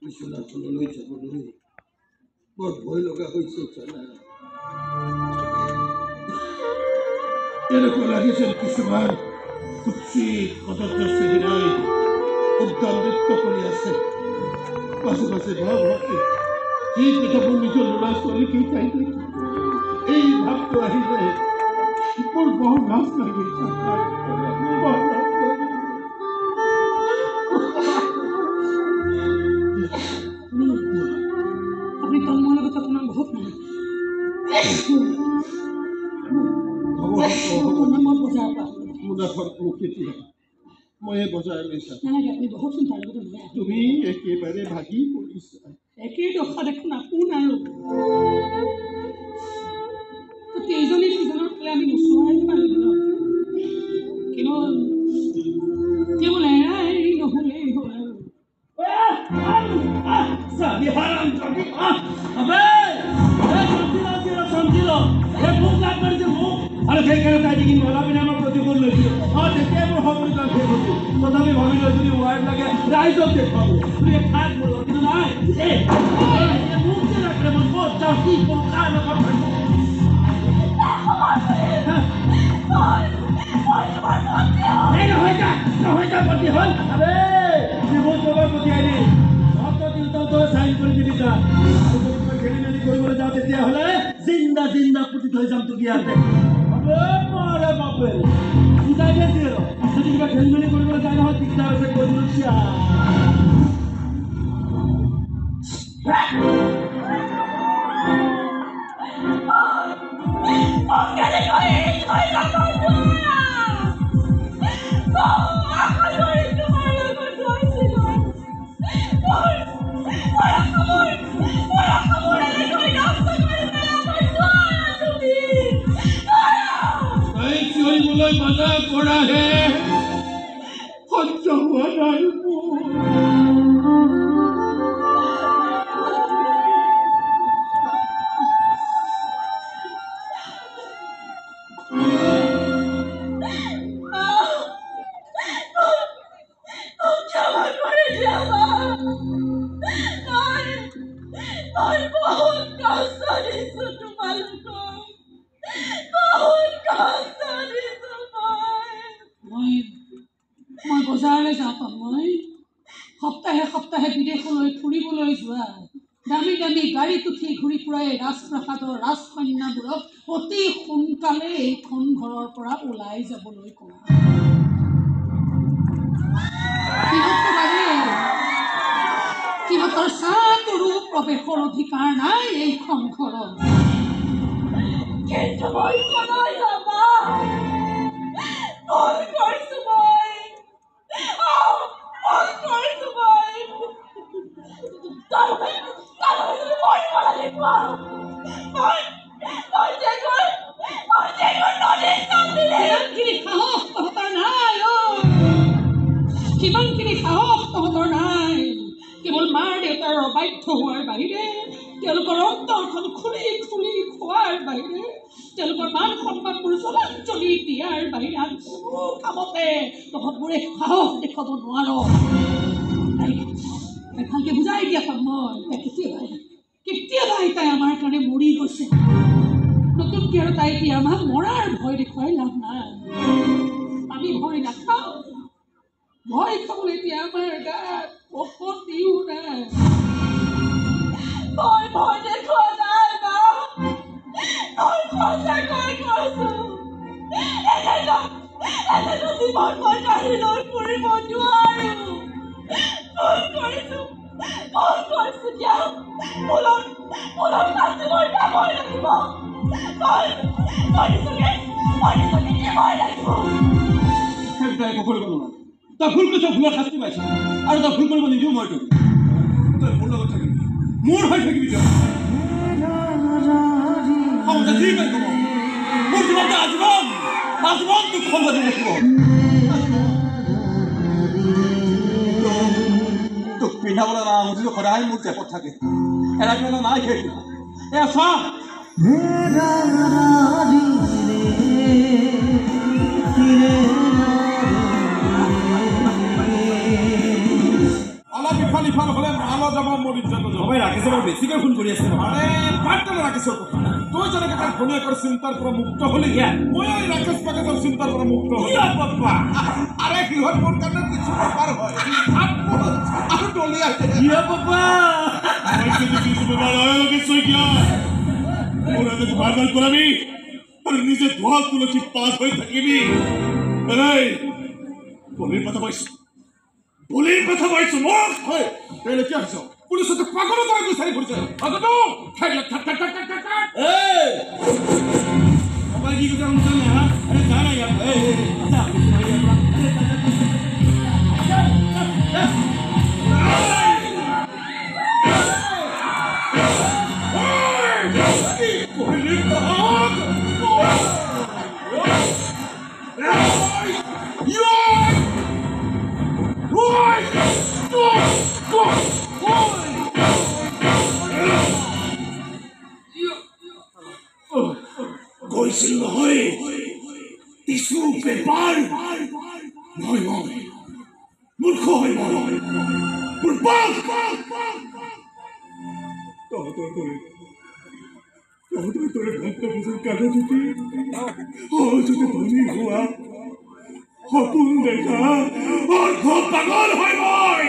বিচনাখনলৈ যাবলৈ বৰ ভয় লগা হৈছে জানা এনেকুৱা লাগিছিল কিছুমান কুৎসিত কদৰ্য চেহেৰাই উদ্যম নৃত্য কৰি আছে পাছে পাছে ভাবি কি কিতাপৰ নিজৰ ল'ৰা ছোৱালীকেই চাই এই ভাৱটো আহিলে মোৰ বৰ লাজ লাগে আপনি তন্ময়েৰ কথা আপনাৰ বহুত মনে মই বজাৰ পাওঁ ময়ে বজাই লৈছা নালাগে আপুনি বহুত চিন্তা কৰিব নালাগে তুমি একেবাৰে ভাগি পৰিছা একেই দশা দেখোন আপোন আৰু কেইজনী সিজনৰ ফালে আমি নোচোৱাই পাৰিম কেৱল এৰা এৰি নহ'লেই হ'ল আৰু সেইকাৰণে তাই দেখি মৰা পিনে আমাৰ প্ৰতিকূল লৈছিলোঁ তেতিয়াই মোৰ সকলো কাম শেষ হৈছিল তথাপি ভাবিলোঁ যদি ৱাৰ্ড লাগে ৰাইজক দেখুৱাব গতিকে ঠাইত মোৰ কিন্তু নাই মোক যে ৰাখে মই ক'ত যাওঁ কি কৰোঁ কাৰ লগত নহয় প্ৰতি হ'ল আৰে বহুত জগৰ প্ৰতি আইনি চাইন কৰি দিবি তা খেলি মেলি কৰিবলৈ যাওঁ তেতিয়াহ'লে জিন্দা জিন্দা পুতি থৈ যাম তোক ইয়াতে মাৰে বাপে বুজাই দিয়ে আৰু যদি কিবা খেলি মেলি কৰিবলৈ যায় নহয় দিগদাৰ হৈছে কৰিবলৈ মজা কৰাহে সহ্য হোৱা নাই মই বজাৰলৈ যাওঁ মই সপ্তাহে সপ্তাহে বিদেশলৈ ফুৰিবলৈ যোৱা দামী দামী গাড়ীত উঠি ঘূৰি ফুৰাই ৰাজপ্ৰাসাদৰ ৰাজকন্যাবোৰক অতি সোনকালে এইখন ঘৰৰ পৰা ওলাই যাবলৈ কওঁ সিহঁতৰ চাকৰো প্ৰৱেশৰ অধিকাৰ নাই এইখন ঘৰত কিন্তু মই সদায় যাবা কিমানখিনি সাহস তহঁতৰ নাই কেৱল মাৰ দেউতাৰ অবাধ্য হোৱাৰ বাহিৰে তেওঁলোকৰ অন্তৰখন খুলি খুলি খোৱাৰ বাহিৰে তেওঁলোকৰ মান সন্মানবোৰ জলাঞ্জলি দিয়াৰ বাহিৰে আন কোনো কামতে তহঁতবোৰে সাহস দেখুৱাব নোৱাৰ ভালকৈ বুজাই দিয়া মই কেতিয়াবা তাই আমাৰ কাৰণে মৰি গৈছে নতুনকৈ আৰু তাই এতিয়া আমাক মৰাৰ ভয় দেখুৱাই লাভ নাই আমি ভয় নাখাওঁ ভয় খাবলৈ এতিয়া আমাৰ গাত অসতিও নাই মই ভয় দেখুৱা নাই মা মই সঁচাকৈ কৈছোঁ এনেকৈ জীৱন মই কাঢ়ি লৈ ফুৰিব নোৱাৰো তই ভুল কৰিছ, ভুলৰ শাস্তি পাইছ, আৰু তই ভুল কৰিব নিদিওঁ মই তোক। তই মোৰ লগত থাকিবি, মোৰ হৈ থাকিবি তই। যি কয় ক'ব, মোৰ জীৱনটো আজীৱন আজীৱন তোক সম্পাদি ৰাখিব। তোক পিন্ধাবলৈ না আঙুঠিটো সদায় মোৰ জেপত থাকে, এৰা পেলা নাই সেইটো। এয়া চা অলপ ইফাল ইফাল হ'লে মালত যাব মোৰ ইজ্জত সবাই ৰাকেশে বাৰু বেছিকৈ ফোন কৰি আছে নহয়। আৰে বাদ দে ৰাকেশৰ কথা। তই যেনেকে তাৰ ঘনীয়েকৰ চিন্তাৰ পৰা মুক্ত হ'লি, মই এই ৰাকেশ পাকেশৰ চিন্তাৰ পৰা মুক্ত হ'লো। আৰে সিহঁত মোৰ কাৰণে কিছু বেপাৰ হয় আৰু দলিয়াই মোৰ আগত বাৰবাৰ কৰাবি আৰু নিজে ধোৱা তুলসী পাছ হৈ থাকিবি। বলিৰ কথা পাইছো, বলিৰ কথা পাইছো মোক। হয় তই কি ভাবিছ? পুলিচে পাগলৰ দৰে বিচাৰি ফুৰিছে। কি কথা শুনিছ না? আৰে যা না ইয়াৰ গৈছিল নহয় কিছু বেপাৰ। মই মূৰ্খ হৈ মোৰ বাপ তহঁতৰ দৰে ভক্ত ভোজন কাঢ়ে যদি ধনী হোৱা সপোন দেখা অৰ্ধ পাগল হয় মই।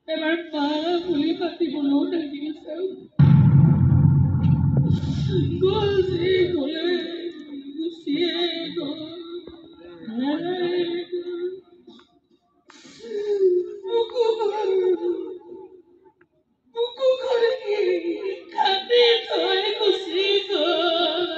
এবাৰ মা বুলি পাতিবলৈও লাগিছে। গ'ল যে গ'লে গুচিয়ে গ'ল। বুকু খৰি কাটি থৈ গুচি গ'ল।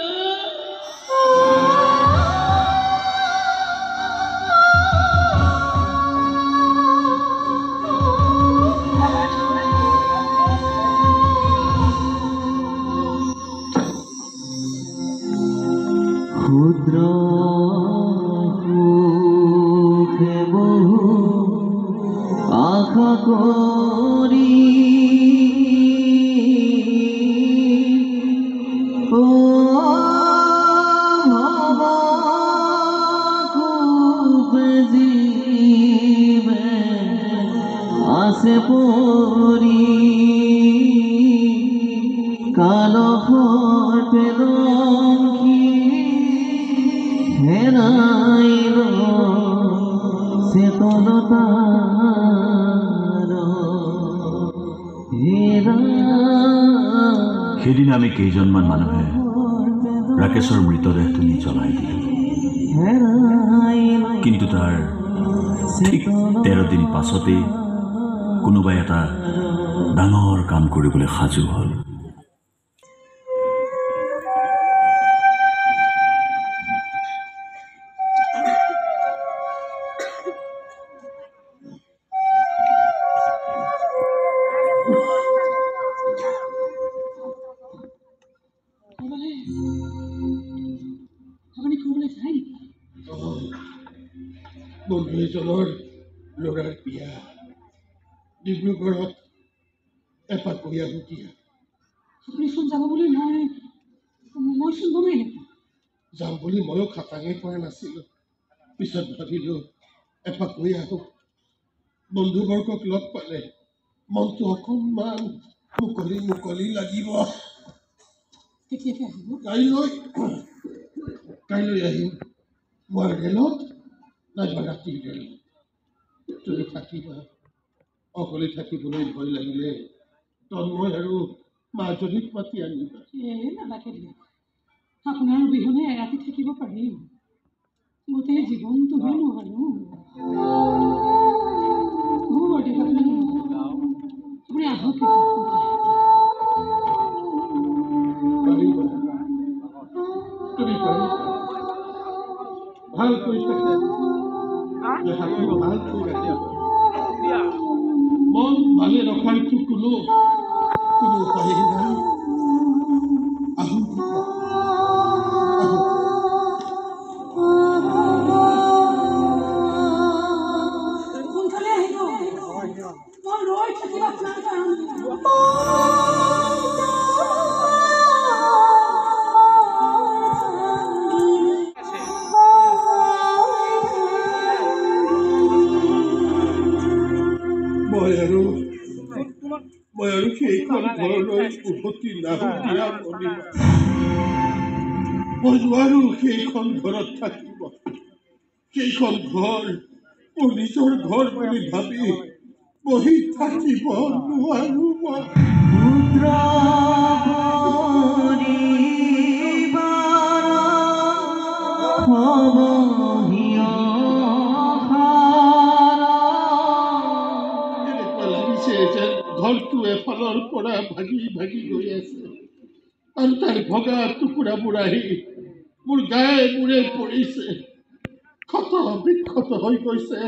ক্ষুদ্র সুখে বহু আশা করি ও ভবা খুবে জীবে আসে পরি কালো হটে হেরাইল চেতনতার সেইদিনা আমি কেইজনমান মানুহে ৰাকেশৰ মৃতদেহটো নি জ্বলাই দিলোঁ। কিন্তু তাৰ ঠিক 13 দিন পাছতেই কোনোবাই এটা ডাঙৰ কাম কৰিবলৈ সাজু হ'ল। বন্ধু এজনৰ ল'ৰাৰ বিয়া ডিব্ৰুগড়ত এপাক গৈ আহোঁ দিয়া। আপুনিচোন যাব বুলি মইচোন গমেই নাপাওঁ। যাম বুলি ময়ো খাটাঙে কৰা নাছিলোঁ। পিছত ভাবিলোঁ এপাক গৈ আহোঁ। বন্ধুবৰ্গক লগ পালে মনটো অকণমান মুকলি মুকলি লাগিব। কেতিয়াকৈ আহিব? কাইলৈ আহিম। মই ৰেলত নাইবা ৰাতি ৰেলত। তুমি থাকিবা। অকলে থাকিবলৈ ভয় লাগিলে তন্ময় আৰু মাজনীক মাতি আনিবা। নালাগে দিয়ক, আপোনাৰ অবিহনে এৰাতি থাকিব পাৰিম, গোটেই জীৱনটোহে নোৱাৰো। হ'ব বাৰু দিয়ক, আপুনি আহক। পাৰিবা, তুমি পাৰিবা। ভালকৈ থাকে, দেহাটো ভালকৈ ৰাখিবা। মন ভালে ৰখাৰটো কোনো উপায় নাই। আহোঁ সোনকালে আহিব, মই ৰৈ থাকিব আপোনাৰ কাৰণে। মই আৰু সেইখন ঘৰলৈ উভতি নাহোঁ দিয়া মণিমা। মই নোৱাৰো সেইখন ঘৰত থাকিব। সেইখন ঘৰ মোৰ নিজৰ ঘৰ বুলি ভাবি বহি থাকিব নোৱাৰো মই। ঘৰটো এফালৰ পৰা ভাগি ভাগি গৈ আছে আৰু তাৰ ভগা টুকুৰাবোৰ আহি মোৰ গায়ে মূৰে পৰিছে। ক্ষত বিক্ষত হৈ গৈছে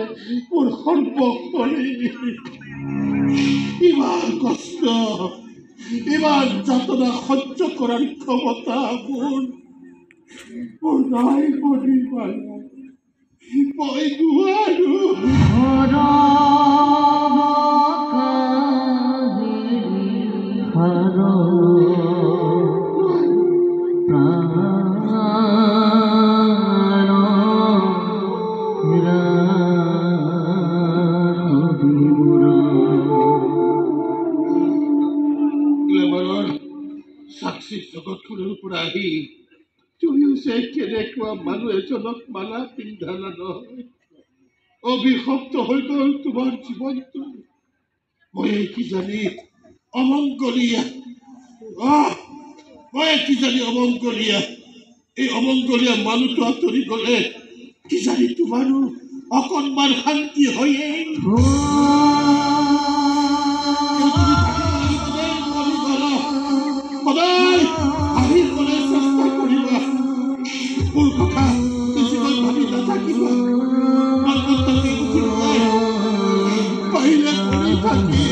মোৰ সৰ্বশৰীৰ। ইমান কষ্ট, ইমান যাতনা সহ্য কৰাৰ ক্ষমতা মোৰ নাই মণিমা। মই নোৱাৰো। সাক্ষী জগতখনৰ পৰা আহি তুমিও যে কেনেকুৱা মানুহ এজনক মালা পিন্ধালা নহয়। অভিশপ্ত হৈ গ'ল তোমাৰ জীৱনটো। মই কি জানি অমংগলীয়া, এই অমংগলীয়া মানুহটো আঁতৰি গ'লে কি জানি তোমাৰো অকণমান শান্তি হয়ে। সদায় আহিবলৈ চেষ্টা কৰিবা। মোৰ কথা বেছিকৈ ভাবি নাথাকিবা। পাৰিলে পঢ়ি থাকি,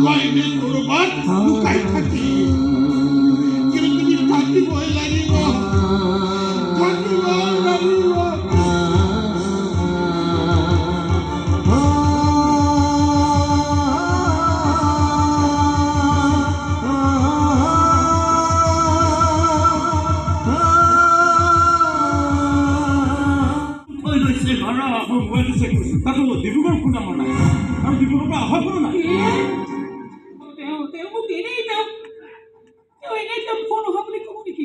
পাৰিলে ক'ৰবাত লুকাই থাকি, কিন্তু তুমি থাকিবই লাগিব, থাকিব লাগিব। ডিব্ৰুগড় ফোন নম্বৰ নাই আৰু ডিব্ৰুগড়ৰ পৰা অহা কোনো নাই। তেওঁ মোক এনেই ফোন অহা বুলি ক'ব নেকি?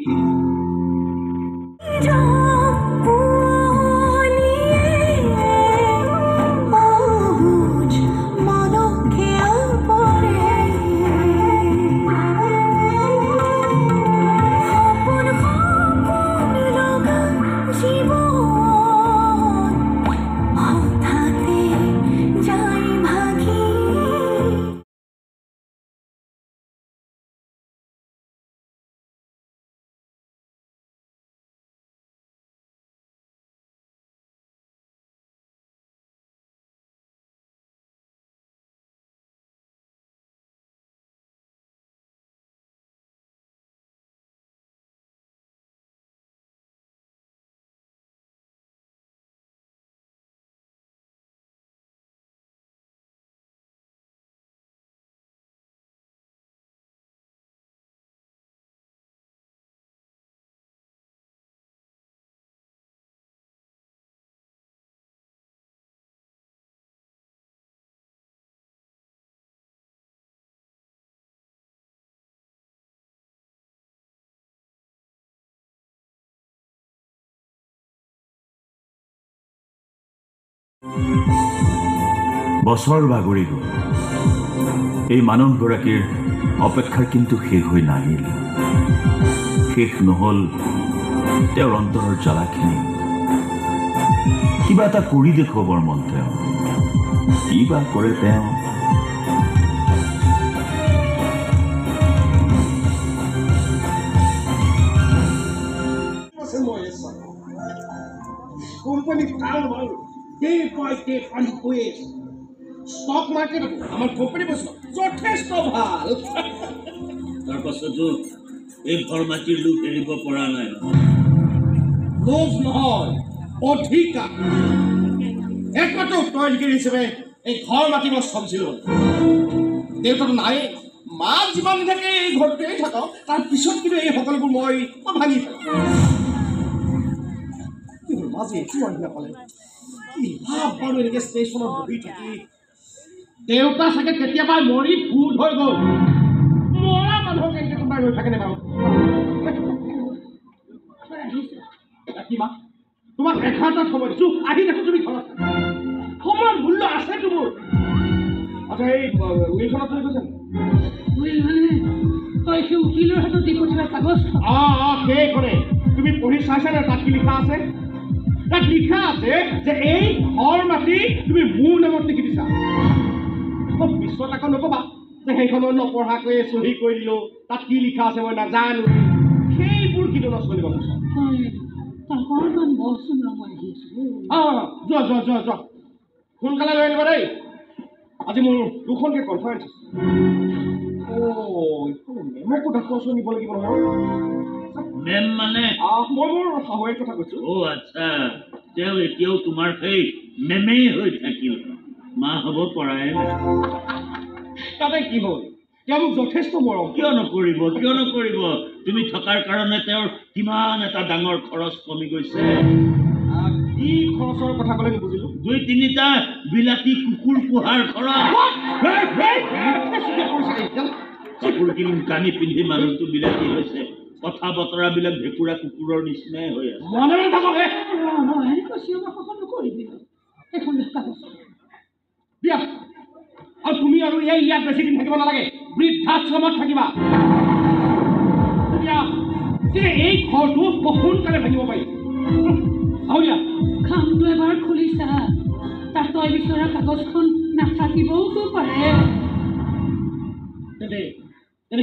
বছৰ বাগৰি গ'ল এই মানুহগৰাকীৰ অপেক্ষাৰ কিন্তু শেষ হৈ নাহিল শেষ নহ'ল তেওঁৰ অন্তৰৰ জ্বালাখিনি কিবা এটা কৰি দেখুৱাবৰ মন তেওঁ কিবা কৰে তেওঁ কোম্পানি ভাল ভাল ডে বাই ডে ফান্ড হয়ে স্টক মার্কেট আমার কোম্পানি বসে যথেষ্ট ভাল তাৰ পাছতো এই ঘৰ মাটিৰ লোক এৰিব পৰা নাই লোভ নহয় অধিকাৰ একমাত্ৰ উত্তৰাধিকাৰী হিচাপে এই ঘৰ মাটি মই চম্ভালিছিলোঁ দেউতাটো নাই মা যিমান থাকে এই ঘৰটোতেই থাকক তাৰ পিছত কিন্তু এই সকলোবোৰ মই ভাঙি পেলাম আজি একো আহি নাপালে কি ভাৱ বাৰু এনেকৈ ষ্টেচনত বহি থাকি দেউতা চাগে কেতিয়াবা মৰি ভূত হৈ গ'ল মৰা মানুহক এনেকৈ কোনোবাই ৰৈ থাকেনে বাৰু মা তোমাক 11টাত সময় দিছোঁ আহি দেখোঁ তুমি ঘৰত সময়ৰ মূল্য আছেতো মোৰ আচ্ছা এই উইলখনত থৈ গৈছে উকিলৰ হাতত দি পঠিওৱা কাগজ সেইখনে তুমি পঢ়ি চাইছানে তাত কি লিখা আছে তাত লিখা আছে যে এই ঘৰ মাটি তুমি মোৰ নামত লিখি দিছা পিছত আকৌ নক'বা যে সেইখনত নপঢ়াকৈ চহী কৰি দিলোঁ তাত কি লিখা আছে মই নাজানো সেইবোৰ কিন্তু নচলিব যোৱা যোৱা যোৱা যোৱা সোনকালে লৈ আনিবা দেই আজি মোৰ দুখনকৈ কনফাৰেঞ্চ মেমকো ডাক্তৰ নিব লাগিব নহয় মেম মানে মই মোৰ শাহুৱেৰ কথা কৈছোঁ আচ্ছা তেওঁ এতিয়াও তোমাৰ সেই মেমেই হৈ থাকিল মা হ'ব পৰাই নাই তাতে কি হ'ল তেওঁ মোক যথেষ্ট মৰম কিয় নকৰিব তুমি থকাৰ কাৰণে তেওঁৰ কিমান এটা ডাঙৰ খৰচ কমি গৈছে কি খৰচৰ কথা ক'লে নুবুজিলোঁ 2-3টা বিলাতী কুকুৰ পোহাৰ খৰচ কাপোৰ কিনি কানি পিন্ধি মানুহটো বিলাতী হৈছে কথা বতৰাবিলাক ভেকুৰা কুকুৰৰ নিচিনাই হৈ আছে দিয়া আৰু তুমি আৰু ইয়াত বেছি দিন থাকিব নালাগে বৃদ্ধাশ্ৰমত থাকিবা তেতিয়া এই ঘৰটো সোনকালে ভাঙিব পাৰি খামটো এবাৰ খুলিছা তাত তই বিচৰা কাগজখন নাথাকিবওতো পাৰে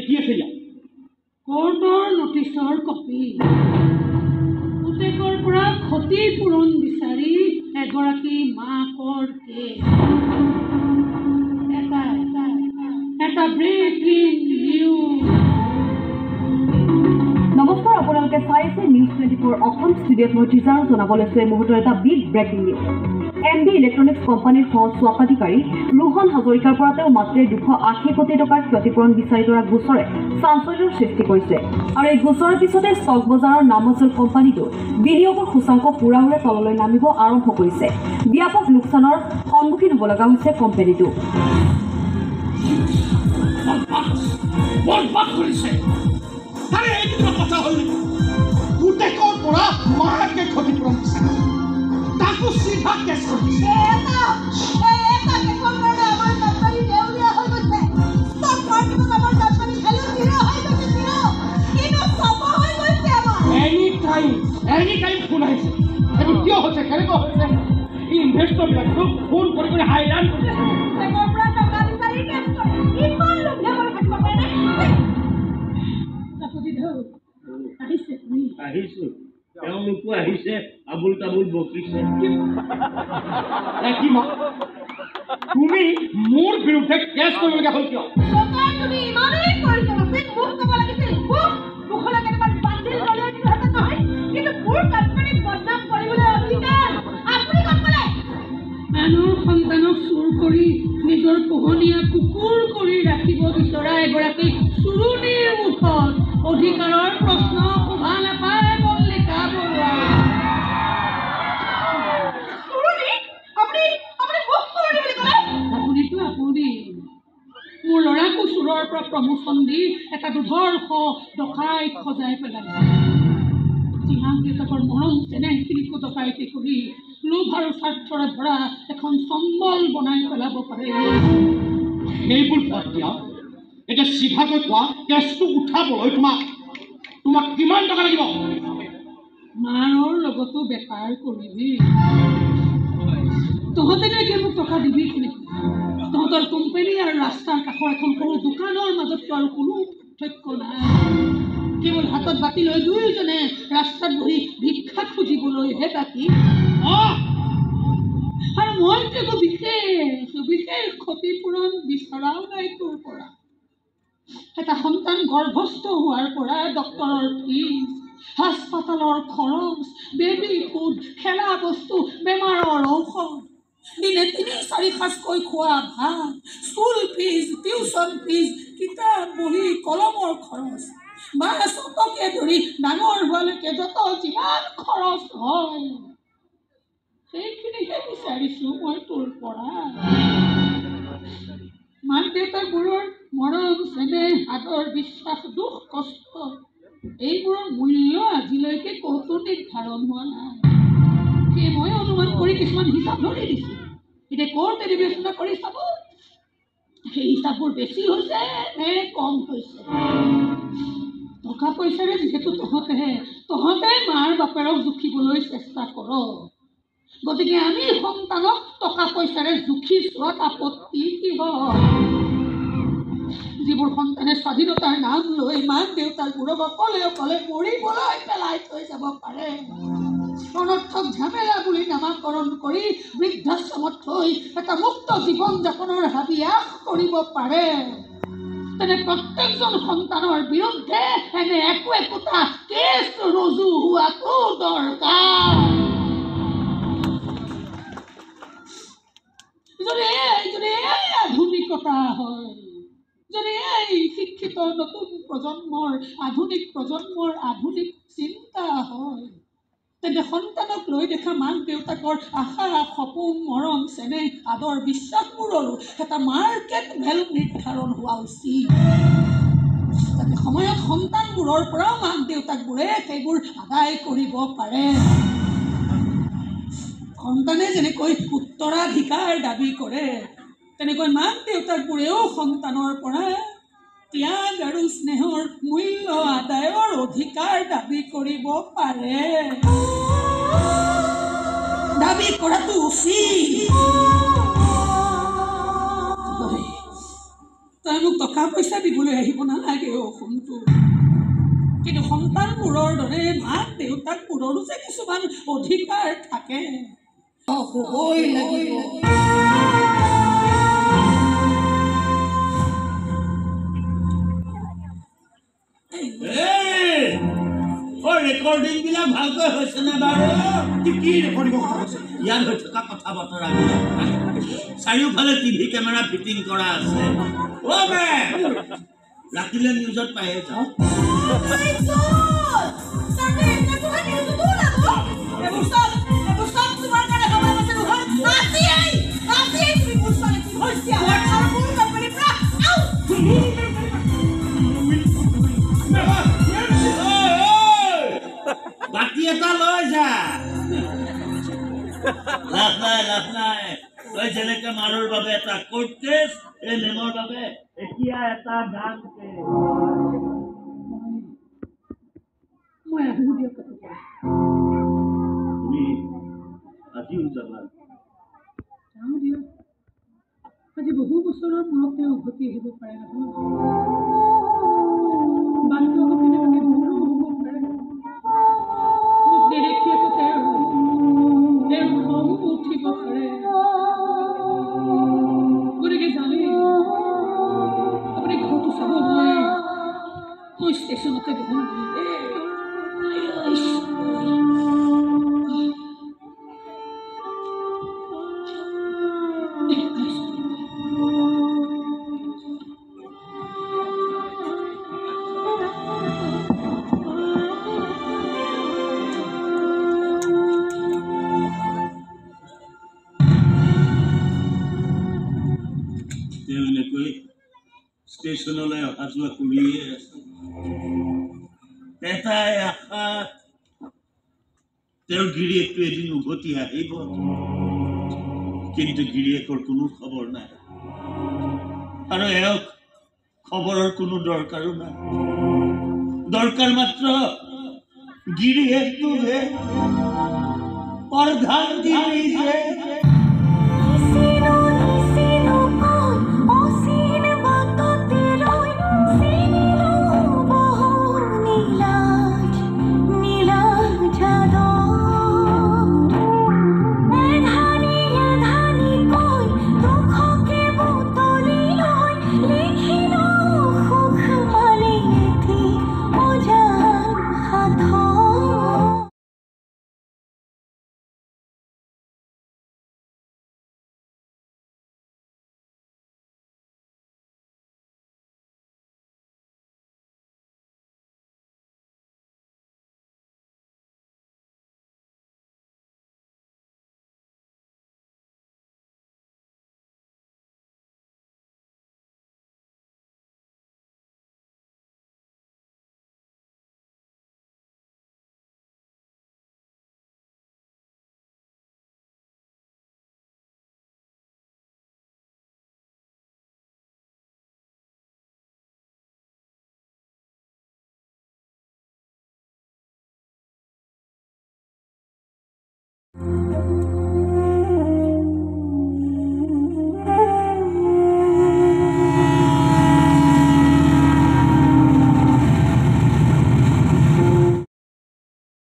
কি আছে ইয়াত কোৰ্টৰ নটিচৰ কপি পুতেকৰ পৰা ক্ষতিপূৰণ বিচাৰি এগৰাকী মাকৰ কেছ এটা ব্ৰেকিং নিউজ নমস্কাৰ আপোনালোকে চাই আছে নিউজ 24 অসম ষ্টুডিঅ'ত মই টিজাৰো জনাব লৈছোঁ এই মুহূৰ্তৰ এটা big breaking news MD electronics কোম্পানীৰ সহস্বাধিকাৰী ৰোহন হাজৰিকাৰ পৰা তেওঁ মাত্ৰ 280 কোটি টকাৰ ক্ষতিপূৰণ বিচাৰি তোলা গোচৰে চাঞ্চল্যৰ সৃষ্টি কৰিছে আৰু এই গোচৰৰ পিছতে ষ্টক বজাৰৰ নামঞ্জুৰ কোম্পানীটো বিনিয়োগৰ সূচাংক পুৰাপুৰি তললৈ নামিব আৰম্ভ কৰিছে ব্যাপক লোকচানৰ সন্মুখীন হ'ব লগা হৈছে কোম্পানীটো কথা হ'ল পুতেকৰ পৰা মাকে ক্ষতিপূৰণ বিচাৰে তাকো চিধা কেছ কৰিছে এনি টাইম ফোন আহিছে এইটো কিয় হৈছে কেনেকুৱা হৈছে ইনভেষ্টৰবিলাকতো ফোন কৰি কৰি হাইৰাণ কৰিছে আহিছো তেওঁলোকো আহিছে আবুল তাবুল বকিছে তুমি মোৰ বিৰুদ্ধে কেছ কৰিবলগীয়া হ'ল কিয় মানুহৰ সন্তানক চুৰ কৰি নিজৰ পোহনীয়া কুকুৰ কৰি ৰাখিব বিচৰা এগৰাকী চুৰুনিৰ মুখত অধিকাৰৰ প্ৰশ্ন শোভা নাপায় মল্লিকা বৰুৱা আপুনিতো আপুনি মোৰ ল'ৰাকো চুৰৰ পৰা প্ৰমোচন দি এটা দুৰ্ধৰ্ষ ডকাইত সজাই পেলাইছে যিমান দেউতাকৰ মৰম চেনেহখিনিকো ডকাইতি কৰি লোভ আৰু স্বাৰ্থৰে ভৰা এখন চম্বল বনাই পেলাব পাৰে। সেইবোৰ বাদ দিয়া, এতিয়া চিধাকৈ কোৱা, কেছটো উঠাবলৈ তোমাক কিমান টকা লাগিব? মাৰৰ লগতো বেপাৰ কৰিবি। তহঁতেনো এতিয়া মোক টকা দিবি কোনে? তহঁতৰ কোম্পানী আৰু ৰাস্তাৰ কাষৰ এখন সৰু দোকানৰ মাজততো আৰু কোনো পাৰ্থক্য নাই। কেৱল হাতত বাতি লৈ দুয়োজনে ৰাস্তাত বহি ভিক্ষা খুজিবলৈহে বাকী। আৰু মইতো একো বিশেষ ক্ষতিপূৰণ বিচৰাও নাই তোৰ পৰা। এটা সন্তান গৰ্ভস্থ হোৱাৰ পৰা ডক্তৰৰ ফিজ, হাস্পাতালৰ খৰচ, বেবী ফুড, খেলা বস্তু, বেমাৰৰ ঔষধ, দিনে ৩-৪ সাঁজকৈ খোৱা ভাত, স্কুল ফিজ, টিউচন ফিজ, কিতাপ বহি কলমৰ খৰচ, বাছ অটকে ধৰি ডাঙৰ হোৱালৈকে যত যিমান খৰচ হয় সেইখিনিহে বিচাৰিছো মই তোৰ পৰা। মাক দেউতাকবোৰৰ মৰম, চেনেহ, আদৰ, বিশ্বাস, দুখ, কষ্ট এইবোৰৰ মূল্য আজিলৈকে ক'তো নিৰ্ধাৰণ হোৱা নাই। সেয়ে মই অনুমান কৰি কিছুমান হিচাপ ধৰি দিছোঁ। এতিয়া কোৰ্টে বিবেচনা কৰি চাব সেই হিচাপবোৰ বেছি হৈছে নে কম হৈছে। টকা পইচাৰে যিহেতু তহঁতে মাৰ বাপেৰক জুখিবলৈ চেষ্টা কৰ, গতিকে আমি সন্তানক টকা পইচাৰে জুখি চোৱাত আপত্তি কিহৰ? যিবোৰ সন্তানে স্বাধীনতাৰ নাম লৈ মাক দেউতাকবোৰক অকলে মৰিবলৈ পেলাই থৈ যাব পাৰে, অনৰ্থক ঝামেলা বুলি নামাকৰণ কৰি বৃদ্ধাশ্ৰমত থৈ এটা মুক্ত জীৱন যাপনৰ হাবিয়াস কৰিব পাৰে, তেনে প্ৰত্যেকজন সন্তানৰ বিৰুদ্ধে এনে একোটা কেছ ৰুজু হোৱাটো দৰকাৰ। যদি এই আধুনিকতা হয়, যদি এই শিক্ষিত নতুন প্ৰজন্মৰ আধুনিক চিন্তা হয়, তেন্তে সন্তানক লৈ দেখা মাক দেউতাকৰ আশা, সপোন, মৰম, চেনেহ, আদৰ, বিশ্বাসবোৰৰো এটা মাৰ্কেট ভেলু নিৰ্ধাৰণ হোৱা উচিত, যাতে সময়ত সন্তানবোৰৰ পৰাও মাক দেউতাকবোৰে সেইবোৰ আদায় কৰিব পাৰে। সন্তানে যেনেকৈ উত্তৰাধিকাৰ দাবী কৰে, তেনেকৈ মাক দেউতাকবোৰেও সন্তানৰ পৰা ত্যাগ আৰু স্নেহৰ মূল্য আদায়ৰ অধিকাৰ দাবী কৰিব পাৰে। দাবী কৰাটো উচিত। তই মোক টকা পইচা দিবলৈ আহিব নালাগে সোণটো, কিন্তু সন্তানবোৰৰ দৰে মাক দেউতাকবোৰৰো যে কিছুমান অধিকাৰ থাকে হ'বই লাগিব। ৰেকৰ্ডিং বিলাক ভালকৈ হৈছে নে বাৰু? কি ৰেকৰ্ডিঙৰ কথা কৈছে? ইয়াত হৈ থকা কথা বতৰা চাৰিওফালে টিভি কেমেৰা ফিটিং কৰা আছে। ৰাতিলে নিউজত পায়ে যাওঁ। বাতি এটা লৈ যা। লাভ নাই। তই যেনেকে মাৰৰ বাবে এটা কোৰ্ট কেছ, এই মেমৰ বাবে এতিয়া এটা গান কেছ। মই আহিব দিয়ক। তুমি আজিও যাবা? যাওঁ দিয়ক। আজি বহু বছৰৰ মূৰত তেওঁ উভতি আহিব পাৰে নহয়। বান্ধৱীনে মানে মোৰো হ'ব পাৰে। মোক নেদেখি আকৌ তেওঁৰ খং উঠিব পাৰে। গতিকে জানে আপুনি ঘৰটো চাব, মই ষ্টেচনতে বহো। ষ্টেচনলৈ অহা যোৱা কৰিয়ে আছে। এটাই আশা তেওঁৰ গিৰিয়েকটো এদিন উভতি আহিব, কিন্তু গিৰিয়েকৰ কোনো খবৰ নাই, আৰু এওঁক খবৰৰ কোনো দৰকাৰো নাই। দৰকাৰ মাত্ৰ গিৰিয়েকটোহে অৰ্ধাঙ্গী